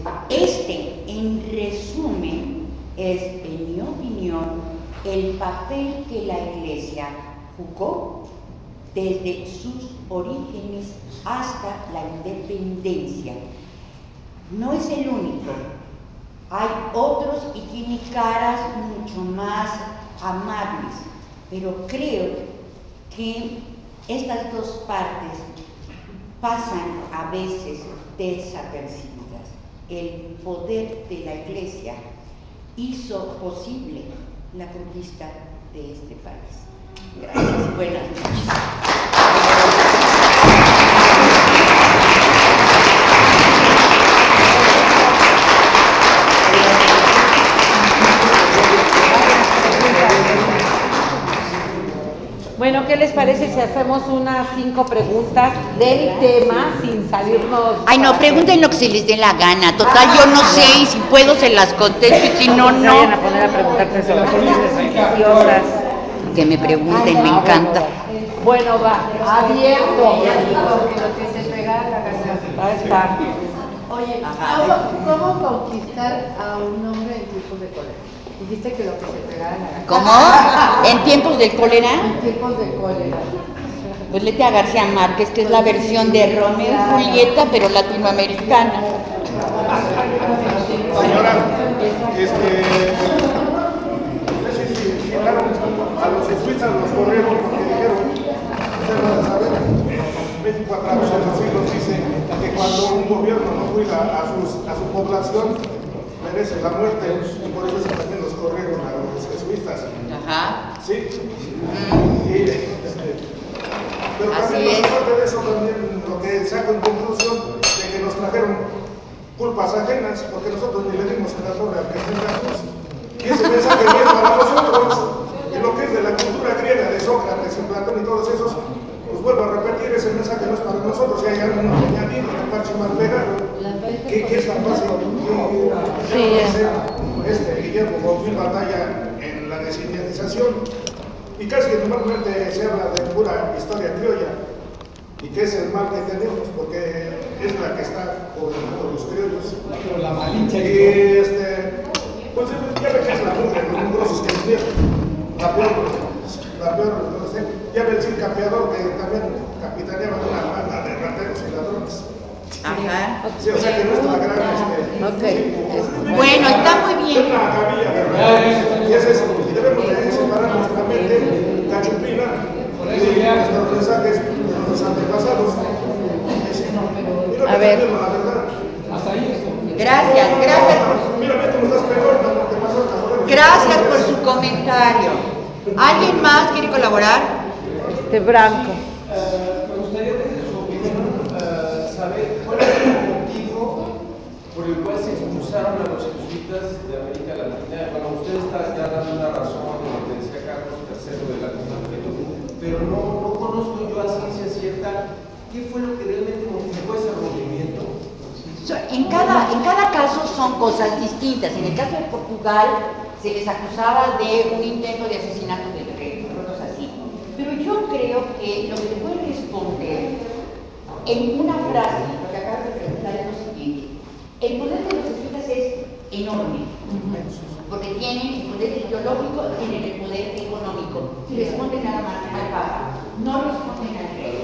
en resumen, es, en mi opinión, el papel que la Iglesia jugó desde sus orígenes hasta la independencia. No es el único, hay otros y tiene caras mucho más amables, pero creo que estas dos partes pasan a veces desapercibidas. El poder de la Iglesia hizo posible la conquista de este país. Gracias. Buenas noches. Bueno, ¿qué les parece si hacemos unas 5 preguntas del tema sin salirnos? Ay, no, pregunten lo que se les dé la gana. Total, yo no sé, y si puedo se las contesto, y si no, no. Se vayan a poner a preguntarte sobre religiosas. Que me pregunten, me encanta. Bueno, va, abierto. Lo que se pega a la casa. Va a estar. Oye, ¿cómo conquistar a un hombre en tiempos de cólera? Dijiste que lo que se pegara en la casa. ¿Cómo? ¿En tiempos del cólera? En tiempos de cólera. Pues léete a García Márquez, que es la versión de Romeo y Julieta, pero latinoamericana. Señora, no sé si llegaron a los jesuitas, los corrieron porque dijeron, ustedes van a saber, México a través de los siglos dice que cuando un gobierno no cuida a su población, merece la muerte, y por eso también los corrieron a los jesuitas. Ajá. Sí. Pero Así también, es. aparte de eso, también lo que saco en conclusión de que nos trajeron culpas ajenas, porque nosotros ni le dimos en la torre al que tenga cruz. Y ese mensaje no es para nosotros. Y lo que es de la cultura griega de Sócrates y Platón y todos esos, pues vuelvo a repetir, ese mensaje no es para nosotros. Si hay algo que añadir, un parche más pegado, ¿qué es tan fácil? Guillermo Bonfil batalla en la desindianización, y casi que normalmente se habla de pura historia criolla, y que es el mal que tenemos, porque es la que está gobernando los criollos. Pero la malicia Y pues ya ve que es la mugre, los mugrosos que estuvieron. La peor, no sé, ya ve el Cid Capeador, que también capitaneaba una banda de rateros y ladrones. Ajá. Sí, o sea que no es la gran Bueno, está muy bien. Es una gavilla de rateros. Y es eso. Y debemos de separar nuestra mente, la chupina, y nuestros mensajes de nuestros antepasados. A ver. La verdad. hasta ahí esto. Gracias. Mira, tú no estás peor, te pasó hasta Gracias por su comentario. ¿Alguien más quiere colaborar? Branco. Me gustaría desde su opinión saber cuál es el motivo por el cual se expulsaron a los jesuitas de América Latina. Bueno, usted está ya dando una razón de lo que decía Carlos III de la Constitución, pero no conozco yo a ciencia cierta qué fue lo que realmente motivó ese movimiento. En cada caso son cosas distintas. En el caso de Portugal se les acusaba de un intento de asesinato del rey, cosas así. Pero yo creo que lo que se puede responder en una frase, lo que acabas de preguntar es lo siguiente: El poder de los jesuitas es enorme, porque tienen el poder ideológico, tienen el poder económico. Responden nada más al Papa, no responden al rey.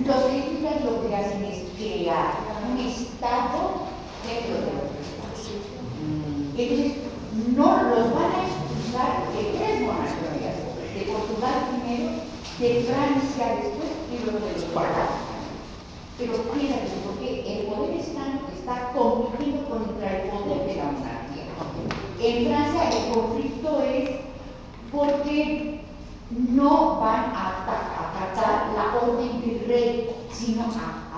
Los jesuitas lo que hacen es crear un estado de poder. Entonces, no los van a expulsar de 3 monarquías, de Portugal primero, de Francia después y luego de los Borgoña. Pero cuídate, porque el poder está compitiendo contra el poder de la monarquía. En Francia el conflicto es porque no van a acatar la orden del rey, sino a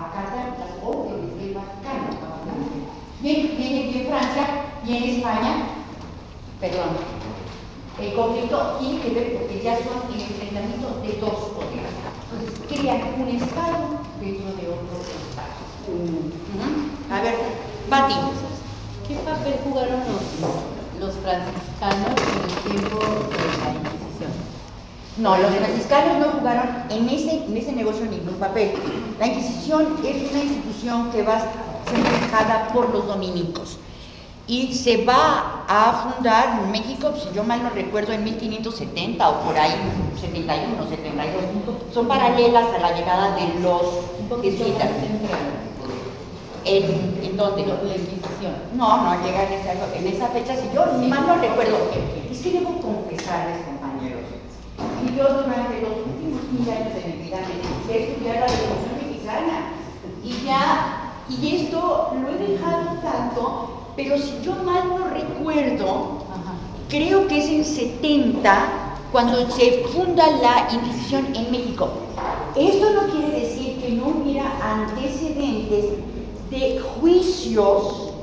acatar las órdenes del Vaticano. Viene de Francia y en España, perdón, el conflicto tiene que ver porque ya son el enfrentamiento de 2 poderes. Entonces crean un Estado dentro de otro Estado. A ver, Pati. ¿Qué papel jugaron los franciscanos en el tiempo de la Inquisición? No, los franciscanos no jugaron en ese negocio ningún papel. La Inquisición es una institución que va a ser manejada por los dominicos y se va a fundar en México, si yo mal no recuerdo, en 1570 o por ahí, 71, 72. Son paralelas a la llegada de los jesuitas. ¿En dónde? La Inquisición. No, llega en esa fecha, si yo mal no recuerdo. Es que debo confesarles, compañeros, y yo durante los últimos 15 años de mi vida me dediqué a estudiar la Revolución Mexicana y esto lo he dejado tanto, pero si yo mal no recuerdo, creo que es en 70 cuando se funda la Inquisición en México. Esto no quiere decir que no hubiera antecedentes de juicios.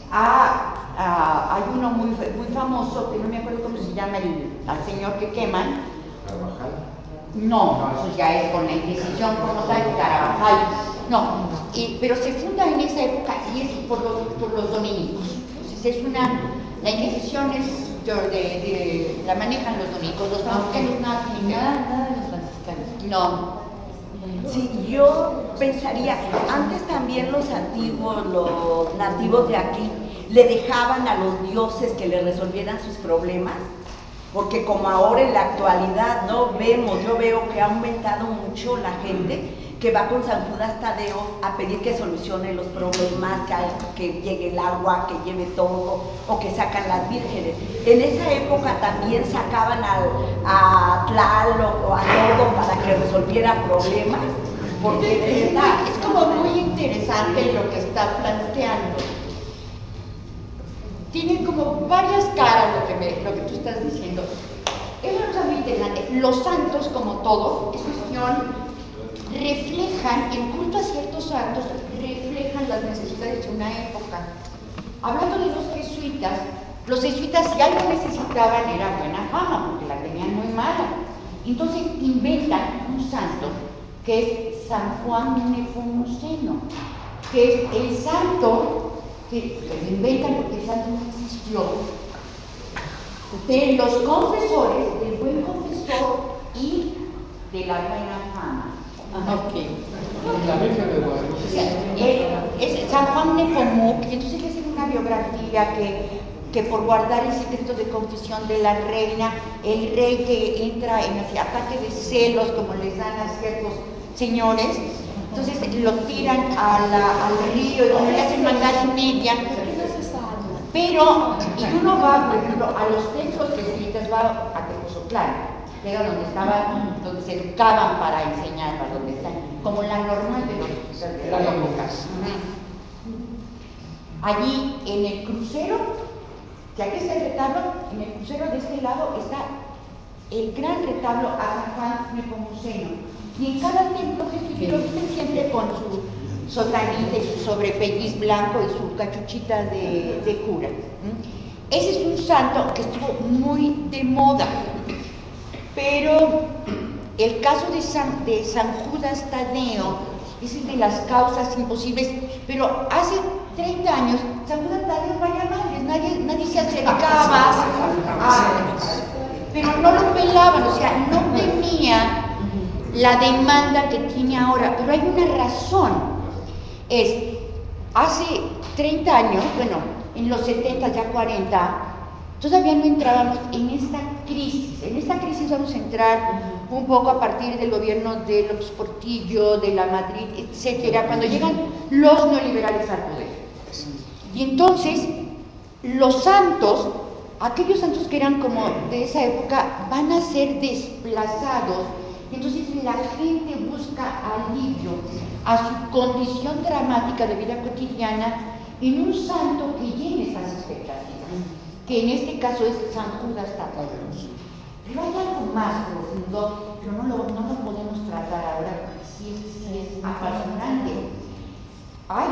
Hay uno muy famoso, que no me acuerdo cómo se llama, al señor que queman. ¿Carvajal? No, eso ya es con la Inquisición como tal, Carvajal. No, pero se funda en esa época y es por los dominicos. Entonces la Inquisición la manejan los dominicos, los franciscanos nada de los franciscanos. no. Sí, yo pensaría, antes también los antiguos, los nativos de aquí, le dejaban a los dioses que le resolvieran sus problemas, porque como ahora en la actualidad, ¿no? Yo veo que ha aumentado mucho la gente que va con San Judas Tadeo a pedir que solucione los problemas, que llegue el agua, que lleve todo, o que sacan las vírgenes. En esa época también sacaban a Tlaloc o a todo para que resolviera problemas, porque de verdad Es como muy interesante lo que está planteando. Tiene como varias caras lo que tú estás diciendo. Eso es muy interesante. Los santos, como todo, es cuestión, reflejan, el culto a ciertos santos, reflejan las necesidades de una época. Hablando de los jesuitas si algo necesitaban era buena fama, porque la tenían muy mala. Entonces inventan un santo que es San Juan Nepomuceno, que es el santo que lo inventan porque el santo no existió, de los confesores, del buen confesor y de la buena fama. La Virgen de Guadalupe. O sea, es San Juan Nepomuc, y entonces le hacen una biografía que por guardar el secreto de confesión de la reina, el rey que entra en ese ataque de celos, como les dan a ciertos señores, entonces lo tiran al río y bueno, le hacen maldad y media. Pero, y uno va, por ejemplo, a los templos jesuitas, va a Tepozotlán, que era donde se educaban para enseñar, para donde están, como la normal de los jesuitas de la época. Allí, en el crucero, que aquí está el retablo, en el crucero de este lado está el gran retablo a San Juan Nepomuceno. Y en cada templo jesuita lo visten siempre con su sotanita y su sobrepelliz blanco y su cachuchita de cura. Ese es un santo que estuvo muy de moda, pero el caso de San Judas Tadeo es de las causas imposibles, pero hace 30 años San Judas Tadeo valía madres, nadie se acercaba, pero no lo pelaban, o sea, no tenía la demanda que tiene ahora, pero hay una razón. hace 30 años, bueno, en los 70, ya 40, todavía no entrábamos en esta crisis. En esta crisis vamos a entrar un poco a partir del gobierno de López Portillo, de la Madrid, etcétera, cuando llegan los neoliberales al poder. Y entonces, los santos, aquellos santos que eran como de esa época, van a ser desplazados. Entonces la gente busca alivio a su condición dramática de vida cotidiana en un santo que llene esas expectativas, que en este caso es San Judas Tadeo. Pero hay algo más profundo, pero no lo podemos tratar ahora porque sí es apasionante. Ay,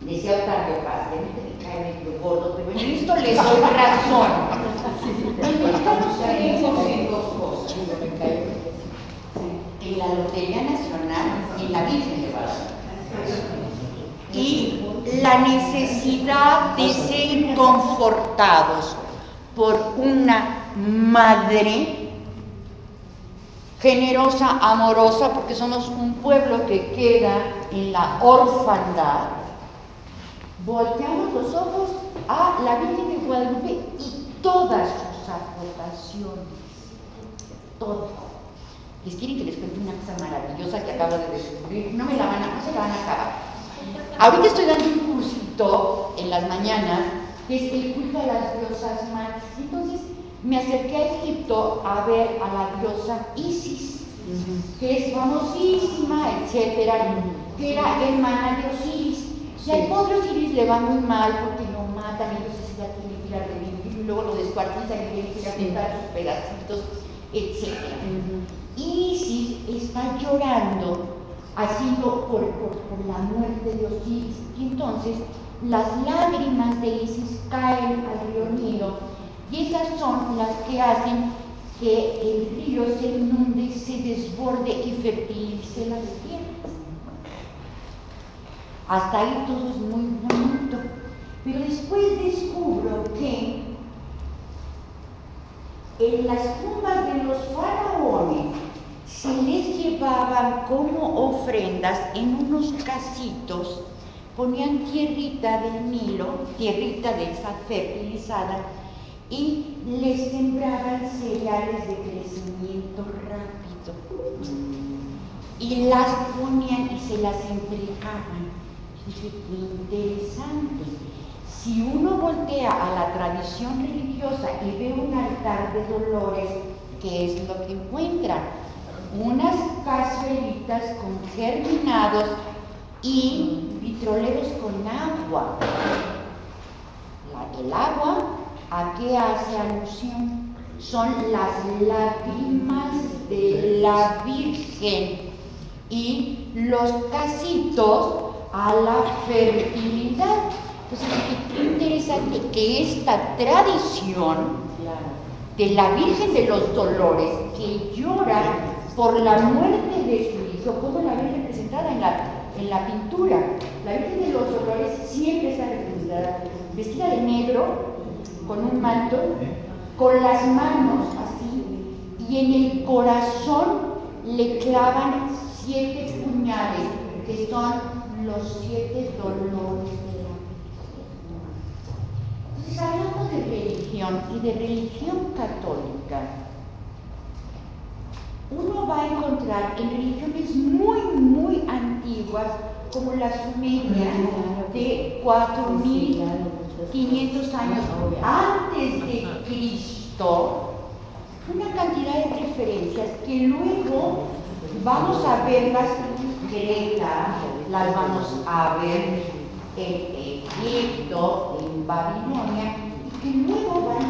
decía Octavio Paz, me cae medio gordo, pero en esto les doy razón. En esto nos creemos en dos cosas. En la Lotería Nacional y en la Virgen de Guadalupe. Y la necesidad de ser confortados por una madre generosa, amorosa, porque somos un pueblo que queda en la orfandad. Volteamos los ojos a la Virgen de Guadalupe y todas sus aportaciones, todas. ¿Les quieren que les cuente una cosa maravillosa que acabo de descubrir? No se la van a acabar. Ahorita estoy dando un cursito en las mañanas que es el culto a las diosas madres. Entonces me acerqué a Egipto a ver a la diosa Isis, que es famosísima, etcétera, que era hermana de Osiris. Y al pobre Osiris le va muy mal porque lo matan, entonces ella tiene que ir a revivir y luego lo descuartizan y tiene que ir a juntar sus pedacitos, etcétera. Isis está llorando haciendo por la muerte de Osiris, y entonces las lágrimas de Isis caen al río Nilo, y esas son las que hacen que el río se inunde, se desborde y fertilice las tierras. Hasta ahí todo es muy bonito, pero después descubro que en las tumbas de los faraones se les llevaban como ofrendas en unos casitos, ponían tierrita del Nilo, tierrita de esa fertilizada, y les sembraban cereales de crecimiento rápido. Y las ponían y se las entregaban. Dije, qué interesante. Si uno voltea a la tradición religiosa y ve un altar de dolores, ¿qué es lo que encuentra? Unas cazuelitas con germinados y vitroleros con agua. El agua, ¿a qué hace alusión? Son las lágrimas de la Virgen, y los casitos a la fertilidad. Entonces, qué interesante que esta tradición de la Virgen de los Dolores, que llora por la muerte de su hijo, como la ven representada en la pintura. La Virgen de los Dolores siempre está representada vestida de negro, con un manto, con las manos así, y en el corazón le clavan 7 puñales, que son los 7 dolores de la Virgen. Entonces, hablando de religión y de religión católica, uno va a encontrar en religiones muy, muy antiguas, como la sumeria, de 4.500 años antes de Cristo, una cantidad de referencias que luego vamos a verlas en Creta, las vamos a ver en Egipto, en Babilonia, y que luego van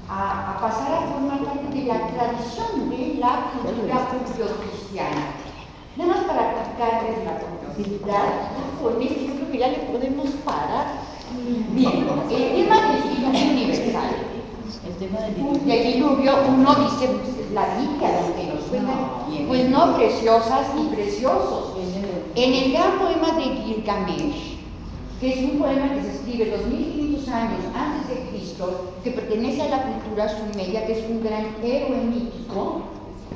a pasar a formar parte de la tradición de la cultura judío-cristiana. Nada más para aplicarles la complejidad, con esto yo creo que ya le podemos parar. Bien, el tema del diluvio universal. De diluvio, uno dice, pues, la Biblia, donde nos cuentan, pues no, preciosas y preciosos. En el gran poema de Gilgamesh, que es un poema que se escribe 2500 años antes de Cristo, que pertenece a la cultura sumeria, que es un gran héroe mítico,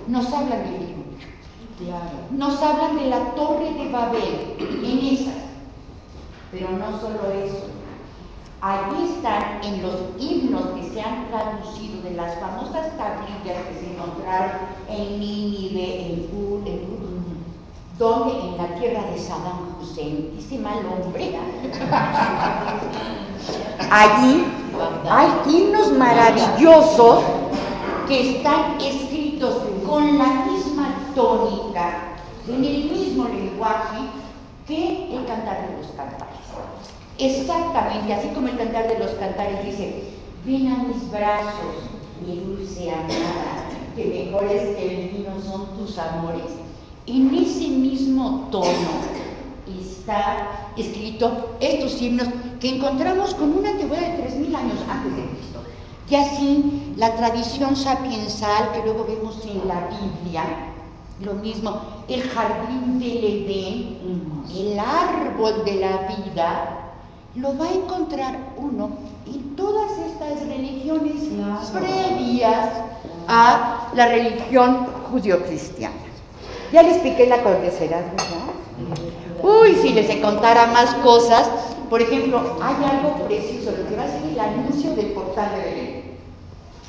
nos hablan del diluvio. Nos hablan de la Torre de Babel, en esa. Pero no solo eso. Allí están en los himnos que se han traducido de las famosas tablillas que se encontraron en Nínive, en Ur, donde en la tierra de Saddam Hussein, ese mal hombre. Allí hay himnos maravillosos que están escritos con la misma tónica, en el mismo lenguaje que el Cantar de los Cantares. Exactamente, así como el Cantar de los Cantares dice: ven a mis brazos, mi dulce amada, que mejores que el vino son tus amores. En ese mismo tono está escrito estos himnos que encontramos con una antigüedad de 3.000 años antes de Cristo. Y así la tradición sapiensal que luego vemos en la Biblia, lo mismo, el jardín del Edén, el árbol de la vida, lo va a encontrar uno en todas estas religiones previas a la religión judio-cristiana. Ya les piqué la cortesera, ¿verdad? Uy, si les contara más cosas. Por ejemplo, hay algo precioso, lo que va a ser el anuncio del portal de Belén.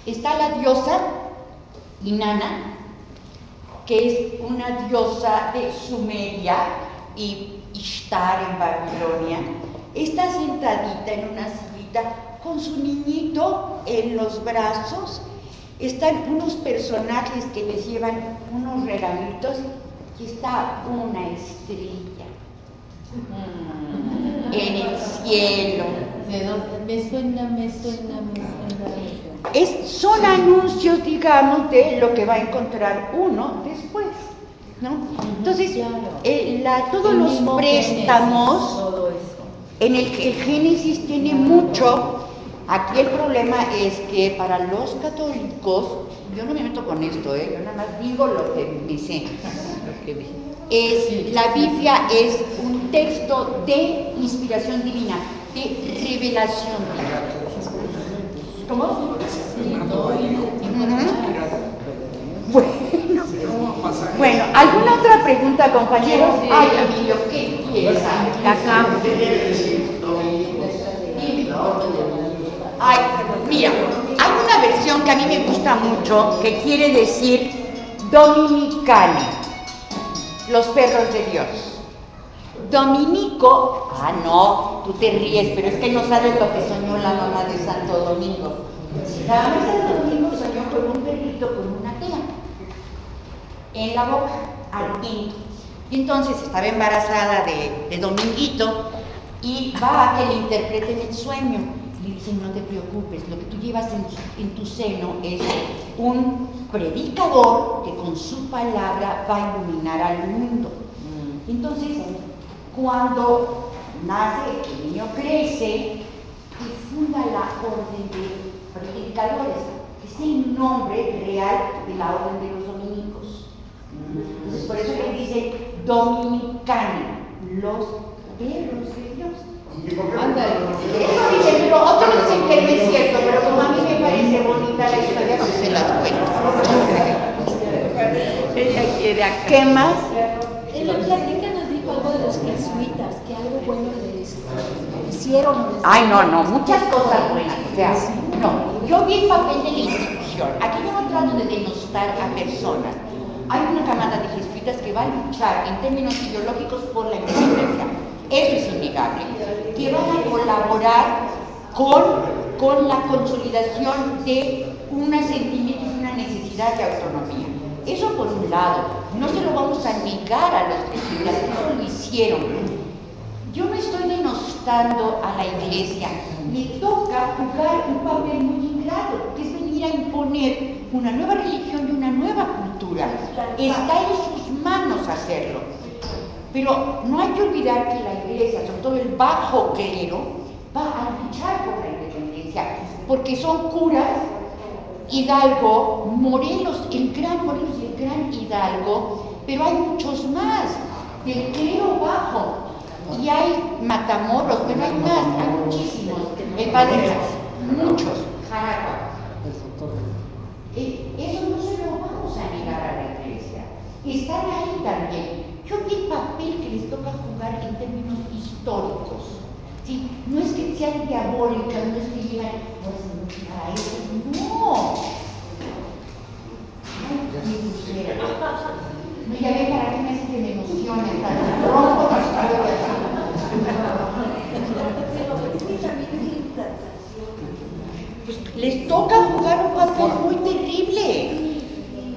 Está la diosa Inanna, que es una diosa de Sumeria y Ishtar en Babilonia. Está sentadita en una sillita con su niñito en los brazos. Están unos personajes que les llevan unos regalitos y está una estrella en el cielo. Me suena. Son anuncios, digamos, de lo que va a encontrar uno después, ¿no? Entonces, todos los préstamos, en el Génesis tiene mucho. Aquí el problema es que para los católicos, yo no me meto con esto, yo nada más digo lo que me sé. La Biblia es un texto de inspiración divina, de revelación divina. ¿Cómo? Bueno, ¿alguna otra pregunta, compañeros? Ay, Emilio, ¿qué quieres? Acá. Ay, mira, hay una versión que a mí me gusta mucho que quiere decir Dominicana, los perros de Dios. Dominico, no, tú te ríes, pero es que no sabes lo que soñó la mamá de Santo Domingo. La mamá de Santo Domingo soñó con un perrito con una tela en la boca, ardiendo. Y entonces estaba embarazada de Dominguito y va a que le interpreten el sueño. Le dicen: no te preocupes, lo que tú llevas en tu seno es un predicador que con su palabra va a iluminar al mundo. Entonces, cuando nace, el niño crece y funda la orden de predicadores, que es el nombre real de la orden de los dominicos. Entonces, por eso le dicen dominicana, los perros de Dios. Eso dicen, pero otros dicen que no es cierto, pero como a mí me parece bonita la historia, no se las cuento. Ella quiere acá. ¿Qué más? En la plática nos dijo algo de los jesuitas, que algo bueno les hicieron. Ay, no, muchas cosas buenas. O sea, no, yo vi el papel de la institución. Aquí yo no trato de denostar a personas. Hay una camada de jesuitas que va a luchar en términos ideológicos por la independencia. Eso es innegable. Que van a colaborar con la consolidación de un sentimiento y una necesidad de autonomía. Eso por un lado. No se lo vamos a negar a los jesuitas, eso lo hicieron. Yo no estoy denostando a la iglesia. Le toca jugar un papel muy ingrato, que es venir a imponer una nueva religión y una nueva cultura. Está en sus manos hacerlo. Pero no hay que olvidar que la iglesia, sobre todo el bajo clero, va a luchar por la independencia, porque son curas, Hidalgo, Morelos, el gran Morelos y el gran Hidalgo, pero hay muchos más, del clero bajo, y hay Matamoros, pero hay más, hay muchísimos, el padre, muchos, Jaragua. Eso no se lo vamos a negar a la iglesia, están ahí también. Yo vi el papel que les toca jugar en términos históricos, Sí, no es que sean diabólicas, no es que llegan a eso, no. Mi Lucera. No, ya ve para qué me hace que me emocione, hasta rompo las palabras. Pues les toca jugar un papel muy terrible.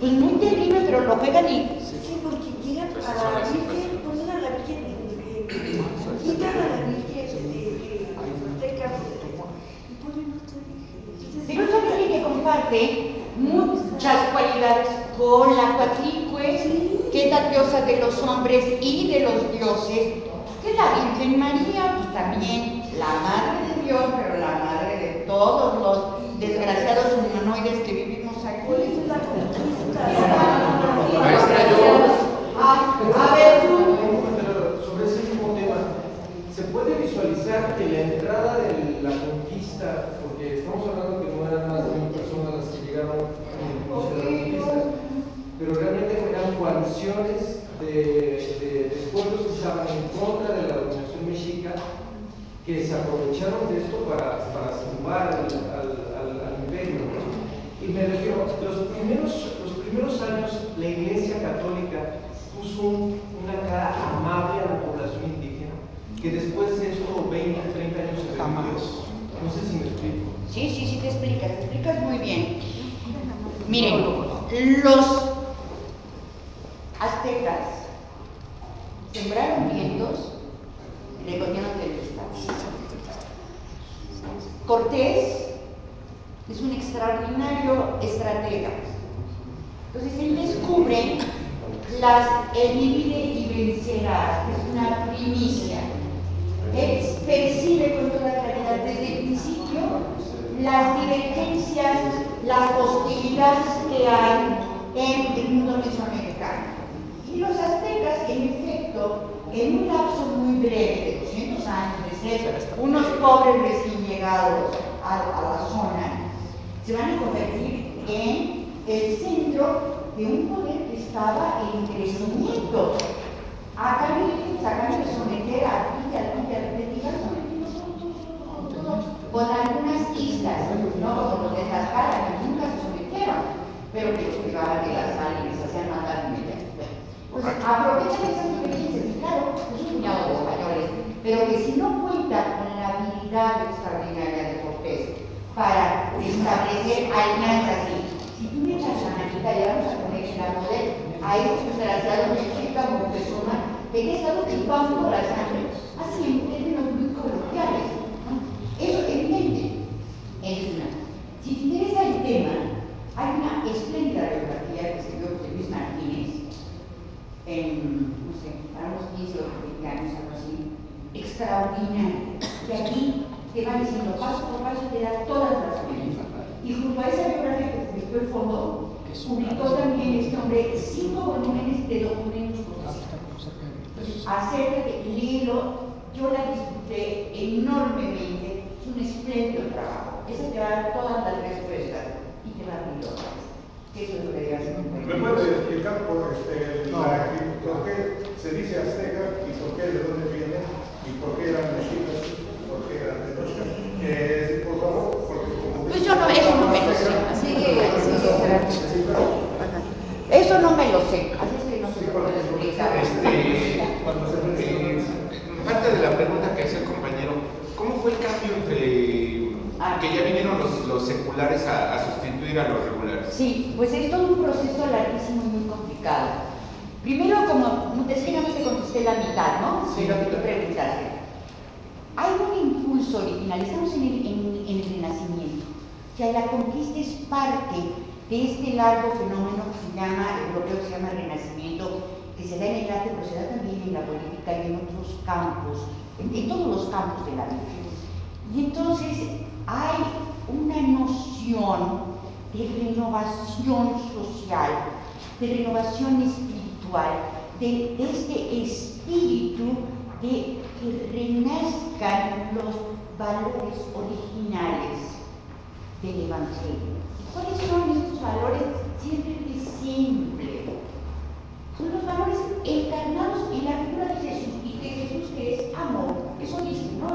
Pues muy terrible, pero lo juegan y. Sí, porque llegan a la Virgen, ponen a la Virgen, quitan a la Virgen azteca y ponen otra Virgen. Pero esa Virgen que comparte muchas cualidades con la Cuatlicue, que es la diosa de los hombres y de los dioses, que es la Virgen María, pues también la madre de Dios, pero la madre de todos los desgraciados humanoides que vivimos aquí. Maestra, A ver, tú. sobre ese mismo tema, ¿se puede visualizar que la entrada de la conquista, porque estamos hablando que no eran más de 1000 personas las que llegaron a la conquista, pero realmente eran coaliciones de pueblos que estaban en contra de la dominación mexica, que se aprovecharon de esto para zumbar al imperio, ¿no? Y me refiero, los primeros años la Iglesia Católica puso una cara amable a la población indígena, que después de esto 20, 30 años se perdió. No sé si me explico. Sí, te explicas muy bien. Miren, los aztecas sembraron vientos y recogieron tempestades. Cortés es un extraordinario estratega. Entonces él descubre el divide y vencerás, que es una primicia. Él percibe con toda claridad desde el principio las divergencias, las hostilidades que hay en el mundo mesoamericano. Y los aztecas, en efecto, en un lapso muy breve de 200 años de ser unos pobres recién llegados a la zona, se van a convertir en el centro de un poder que estaba en crecimiento. A cambio de someter con algunas islas, no como los de Tlaxcala, que nunca se sometieron, pero que los privaban de las sal y les hacían matar inmediatamente. Pues aprovechan esas diferencias, y claro, es un puñado de españoles, pero que si no cuenta con la habilidad extraordinaria de Cortés para establecer alianzas, si tú me echas la manita y vamos a poner en la poder a estos desgraciados mexicanos como personas que han estado chupando la sangre, así en términos muy coloquiales. Eso es evidente. Si te interesa el tema, hay una espléndida biografía que escribió José Luis Martínez en, no sé, para unos 15 o 20 años, algo así, extraordinario, que aquí te va diciendo paso por paso, te da todas las fuentes. Y junto a esa biografía que publicó el fondo, publicó también este hombre 5 volúmenes de documentos acerca de léelo. Yo la disfruté enormemente, es un espléndido trabajo. Esa te va a dar todas las respuestas y te va a abrir otras. Eso es lo que debe hacer un buen. ¿Me puedes explicar por qué se dice azteca y por qué, de dónde viene y por qué eran mexicas, por qué eran tenochtitlan? Por favor, porque como... Pues yo no, eso no me lo sé. Eso no me lo sé, así es que no se puede explicar. Parte de la pregunta que hace el compañero, ¿cómo fue el cambio entre que ya vinieron los seculares a sustituir a los regulares? Sí, pues es todo un proceso larguísimo y muy complicado. Primero, como decía, no te contesté la mitad, ¿no? De lo que tú preguntaste. Hay un impulso original, estamos en el Renacimiento. O sea, la conquista es parte de este largo fenómeno que se llama, europeo, que se llama Renacimiento, que se da en el arte, pero se da también en la política y en otros campos, en todos los campos de la vida. Y entonces hay una noción de renovación social, de renovación espiritual, de este espíritu de que renazcan los valores originales del Evangelio. ¿Cuáles son estos valores? Siempre. Son los valores encarnados en la figura de Jesús, y que Jesús, que es amor, eso dice, ¿no?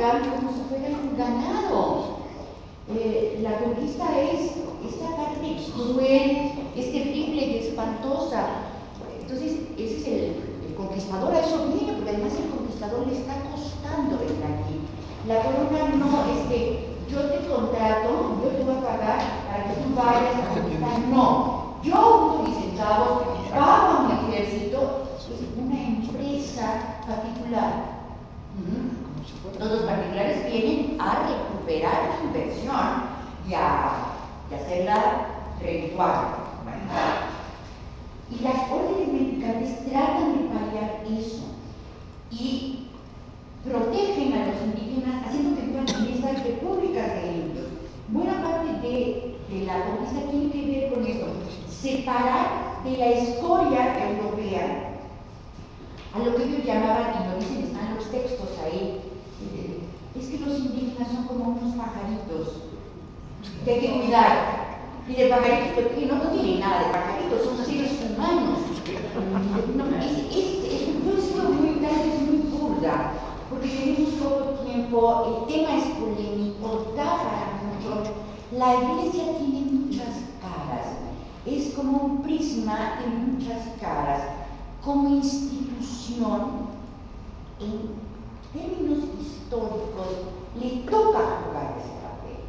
atacan como si fueran un ganado. La conquista es esta parte cruel, es terrible y espantosa. Entonces, ese es el conquistador, a eso viene, porque además el conquistador le está costando venir aquí. La corona no es que yo te contrato, yo te voy a pagar para que tú vayas a conquistar. No, yo uso mis centavos, pago a mi ejército, es una empresa particular. Los particulares vienen a recuperar su inversión y a hacerla redituable. Y las órdenes medicales tratan de paliar eso y protegen a los indígenas haciendo que vivan en estas repúblicas de indios. Buena parte de la conquista tiene que ver con esto, separar de la escoria europea a lo que ellos llamaban, y lo dicen, están los textos ahí, es que los indígenas son como unos pajaritos que hay que cuidar. Y de pajaritos, que no tienen nada de pajaritos, son seres humanos. Yo he sido muy burda, porque tenemos poco tiempo, el tema es polémico, da para mucho. La iglesia tiene muchas caras, es como un prisma de muchas caras. Como institución, en términos históricos, le toca jugar ese papel.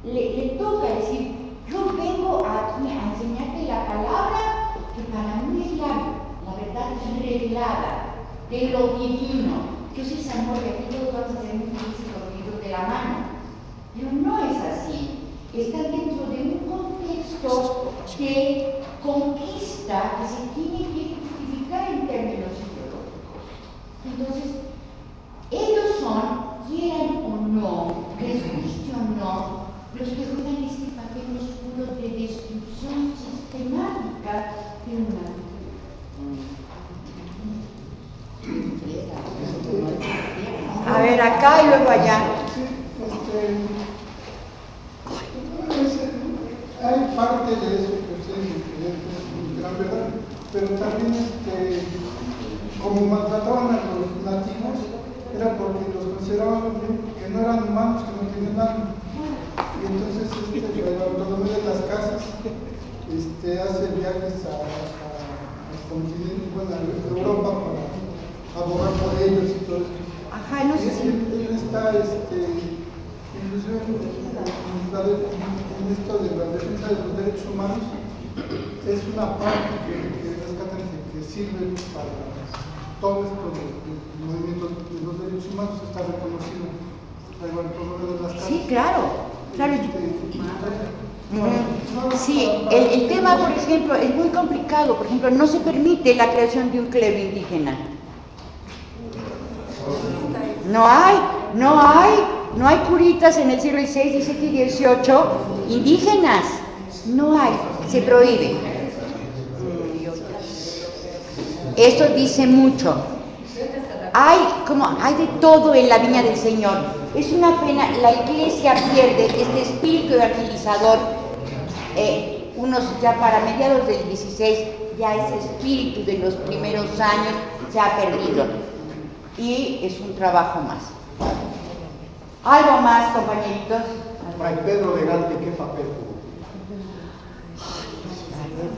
Le toca decir, yo vengo aquí a enseñarte la palabra que para mí es la verdad revelada de lo divino. Dios es amor y aquí todos vamos a ser muy felices cogidos de la mano. Pero no es así. Está dentro de un contexto de conquista que se tiene que justificar en términos ideológicos. Entonces, ellos son, quieran o no, les guste o no, los que juegan este papel oscuro de destrucción sistemática de una A ver, acá y luego allá. Hay parte de eso que ustedes es gran verdad, pero también como maltrataban a los nativos, era porque los consideraban que no eran humanos, que no tenían alma. Y entonces el autonomía de las casas hace viajes a continentes, bueno, a Europa para abogar por ellos y todo eso. Ajá, no sé si... Él está, inclusive en esto de la defensa de los derechos humanos, es una parte que rescatan que sirve para todo esto del movimiento de los derechos humanos, está reconocido de las casas. Sí, claro. Sí, el tema, por ejemplo, es muy complicado. Por ejemplo, no se permite la creación de un clero indígena. No hay curitas en el siglo XVI, XVII y XVIII indígenas. No hay, se prohíbe. Eso dice mucho. Hay de todo en la viña del Señor. Es una pena, la iglesia pierde este espíritu evangelizador. Ya para mediados del XVI, ya ese espíritu de los primeros años se ha perdido. Y es un trabajo más. ¿Algo más, compañeritos? Fray Pedro de Gante, ¿qué papel jugó?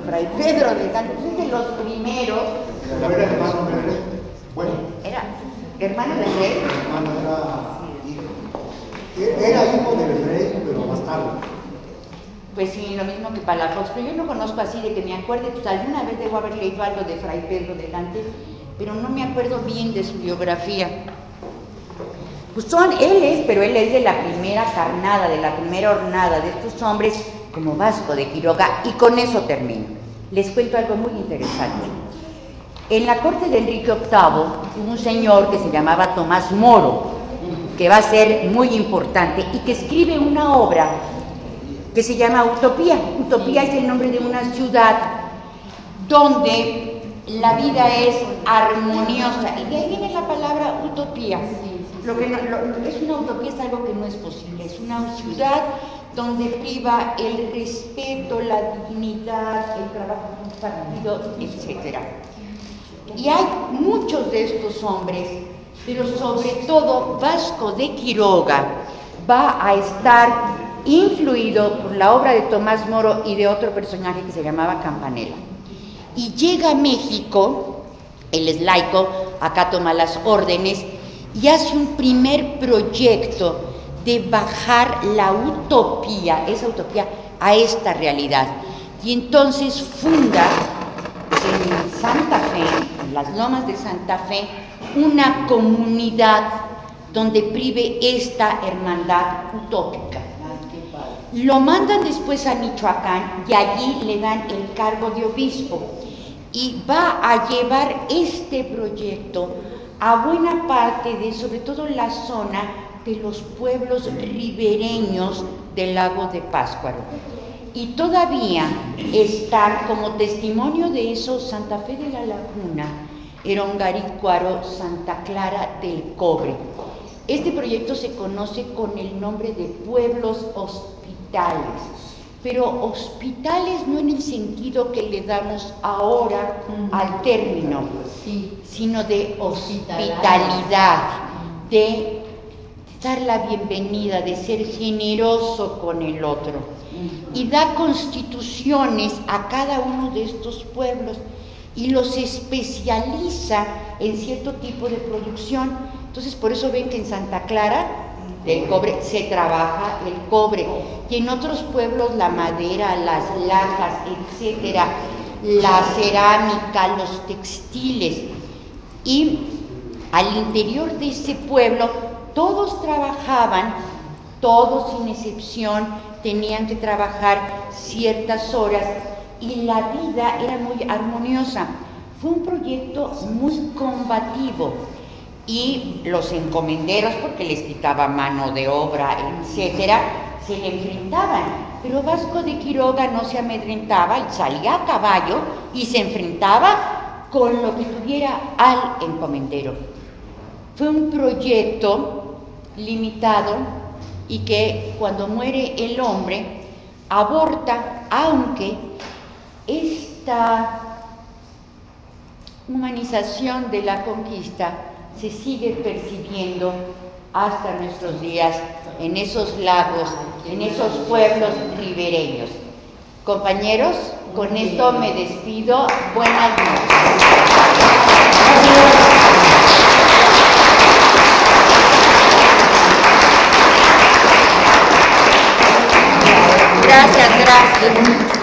Fray Pedro de Gante, es de los primeros. ¿Era hermano del rey? Bueno. ¿Era hermano del rey? Era hijo del rey, pero bastardo. Pues sí, lo mismo que Palafox, pero yo no conozco así de que me acuerde, pues alguna vez debo haber leído algo de Fray Pedro de Gante, pero no me acuerdo bien de su biografía. Pues pero él es de la primera carnada, de la primera hornada, de estos hombres como Vasco de Quiroga, y con eso termino. Les cuento algo muy interesante. En la corte de Enrique VIII hubo un señor que se llamaba Tomás Moro, que va a ser muy importante, y que escribe una obra que se llama Utopía. Utopía es el nombre de una ciudad donde la vida es armoniosa, y de ahí viene la palabra utopía. Es una utopía, es algo que no es posible, es una ciudad donde priva el respeto, la dignidad, el trabajo compartido, etc. Y hay muchos de estos hombres pero sobre todo Vasco de Quiroga va a estar influido por la obra de Tomás Moro y de otro personaje que se llamaba Campanella. Y llega a México, él es laico, acá toma las órdenes y hace un primer proyecto de bajar la utopía, esa utopía, a esta realidad. Y entonces funda en Santa Fe, en las lomas de Santa Fe, una comunidad donde prive esta hermandad utópica. Lo mandan después a Michoacán y allí le dan el cargo de obispo y va a llevar este proyecto a buena parte de, sobre todo la zona de los pueblos ribereños del lago de Pátzcuaro. Y todavía están como testimonio de eso Santa Fe de la Laguna, Erongarícuaro, Santa Clara del Cobre. Este proyecto se conoce con el nombre de pueblos hospitales, pero hospitales no en el sentido que le damos ahora al término, sino de hospitalidad, de dar la bienvenida, de ser generoso con el otro. Y da constituciones a cada uno de estos pueblos y los especializa en cierto tipo de producción. Entonces, por eso ven que en Santa Clara del Cobre se trabaja el cobre, y en otros pueblos la madera, las lajas, etcétera, la cerámica, los textiles. Y al interior de ese pueblo todos trabajaban, todos sin excepción, tenían que trabajar ciertas horas y la vida era muy armoniosa. Fue un proyecto muy combativo y los encomenderos, porque les quitaba mano de obra, etcétera, se le enfrentaban. Pero Vasco de Quiroga no se amedrentaba y salía a caballo y se enfrentaba con lo que tuviera al encomendero. Fue un proyecto limitado y que cuando muere el hombre aborta, aunque esta humanización de la conquista se sigue percibiendo hasta nuestros días en esos lagos, en esos pueblos ribereños. Compañeros, con esto me despido. Buenas noches. Gracias.